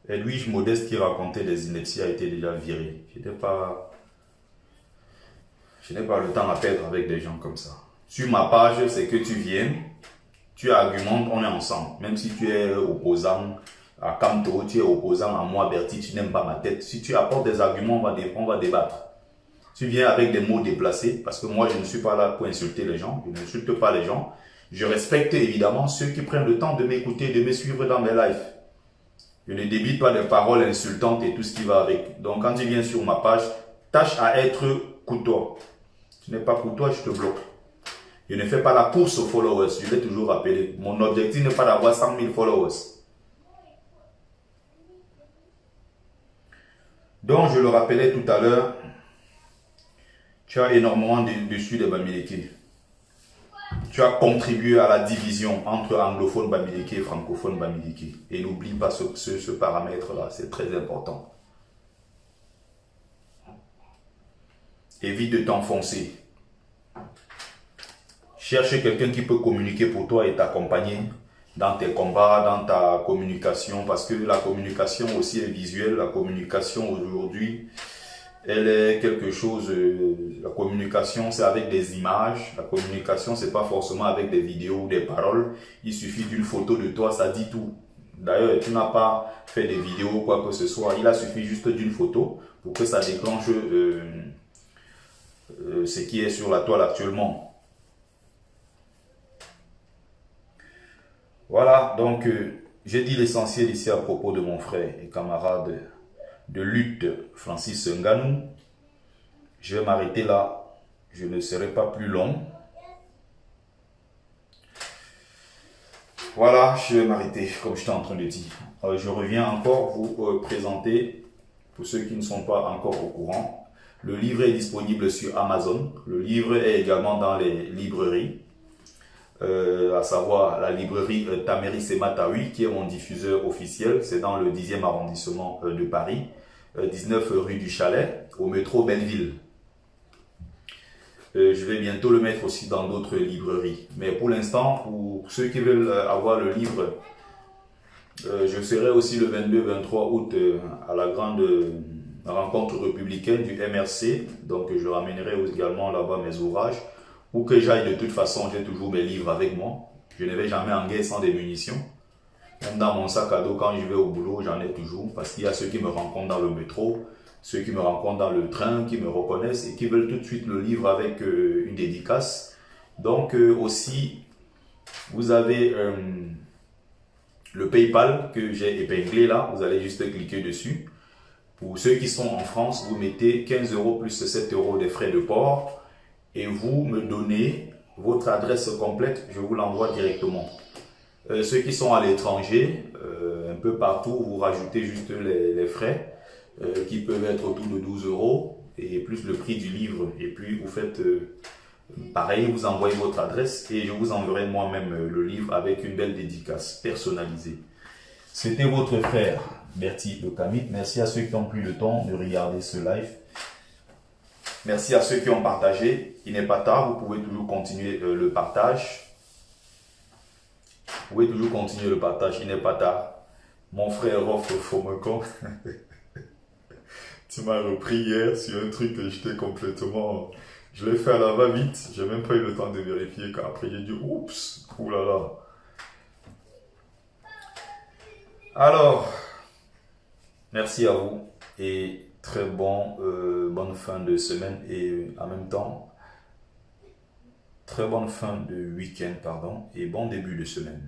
Edwige Modeste qui racontait des inepties a été déjà viré. Je n'ai pas le temps à perdre avec des gens comme ça. Sur ma page, c'est que tu viens, tu argumentes, on est ensemble. Même si tu es opposant à Camto, tu es opposant à moi, Bertie, tu n'aimes pas ma tête. Si tu apportes des arguments, on va débattre. Tu viens avec des mots déplacés, parce que moi, je ne suis pas là pour insulter les gens. Je n'insulte pas les gens. Je respecte évidemment ceux qui prennent le temps de m'écouter, de me suivre dans mes lives. Je ne débite pas des paroles insultantes et tout ce qui va avec. Donc, quand tu viens sur ma page, tâche à être courtois. Tu n'es pas courtois, je te bloque. Je ne fais pas la course aux followers, je l'ai toujours rappelé. Mon objectif n'est pas d'avoir 100 000 followers. Donc, je le rappelais tout à l'heure, tu as énormément dessus des Bamileke. Tu as contribué à la division entre anglophones Bamileke et francophones Bamileke. Et n'oublie pas ce paramètre-là, c'est très important. Évite de t'enfoncer. Cherche quelqu'un qui peut communiquer pour toi et t'accompagner dans tes combats, dans ta communication, parce que la communication aussi est visuelle. La communication aujourd'hui, elle est quelque chose, la communication c'est avec des images, la communication c'est pas forcément avec des vidéos ou des paroles, il suffit d'une photo de toi, ça dit tout. D'ailleurs, tu n'as pas fait des vidéos ou quoi que ce soit, il a suffi juste d'une photo pour que ça déclenche ce qui est sur la toile actuellement. Voilà, donc j'ai dit l'essentiel ici à propos de mon frère et camarade de lutte, Francis Ngannou. Je vais m'arrêter là, je ne serai pas plus long. Voilà, je vais m'arrêter comme je t'ai en train de dire. Je reviens encore vous présenter, pour ceux qui ne sont pas encore au courant, le livre est disponible sur Amazon. Le livre est également dans les librairies. À savoir la librairie Tameri Sematawi, qui est mon diffuseur officiel. C'est dans le 10e arrondissement de Paris, 19 rue du Chalet, au métro Belleville. Je vais bientôt le mettre aussi dans d'autres librairies. Mais pour l'instant, pour ceux qui veulent avoir le livre Je serai aussi le 22-23 août à la grande rencontre républicaine du MRC. Donc je ramènerai également là-bas mes ouvrages. Où que j'aille, de toute façon, j'ai toujours mes livres avec moi. Je ne vais jamais en guerre sans des munitions. Même dans mon sac à dos, quand je vais au boulot, j'en ai toujours. Parce qu'il y a ceux qui me rencontrent dans le métro, ceux qui me rencontrent dans le train, qui me reconnaissent et qui veulent tout de suite le livre avec une dédicace. Donc aussi, vous avez le PayPal que j'ai épinglé là. Vous allez juste cliquer dessus. Pour ceux qui sont en France, vous mettez 15 € plus 7 € des frais de port. Et vous me donnez votre adresse complète, je vous l'envoie directement. Ceux qui sont à l'étranger, un peu partout, vous rajoutez juste les frais qui peuvent être autour de 12 € et plus le prix du livre. Et puis vous faites pareil, vous envoyez votre adresse et je vous enverrai moi-même le livre avec une belle dédicace personnalisée. C'était votre frère Bertie Le Kamit. Merci à ceux qui ont pris le temps de regarder ce live. Merci à ceux qui ont partagé. Il n'est pas tard, vous pouvez toujours continuer le partage. Vous pouvez toujours continuer le partage, il n'est pas tard. Mon frère Rof Fomekon, tu m'as repris hier sur un truc que j'étais complètement... Je l'ai fait à la va-vite, j'ai même pas eu le temps de vérifier. Après j'ai dit oups, oulala. Alors, merci à vous et très bonne fin de semaine et en même temps, très bonne fin de week-end, pardon, et bon début de semaine.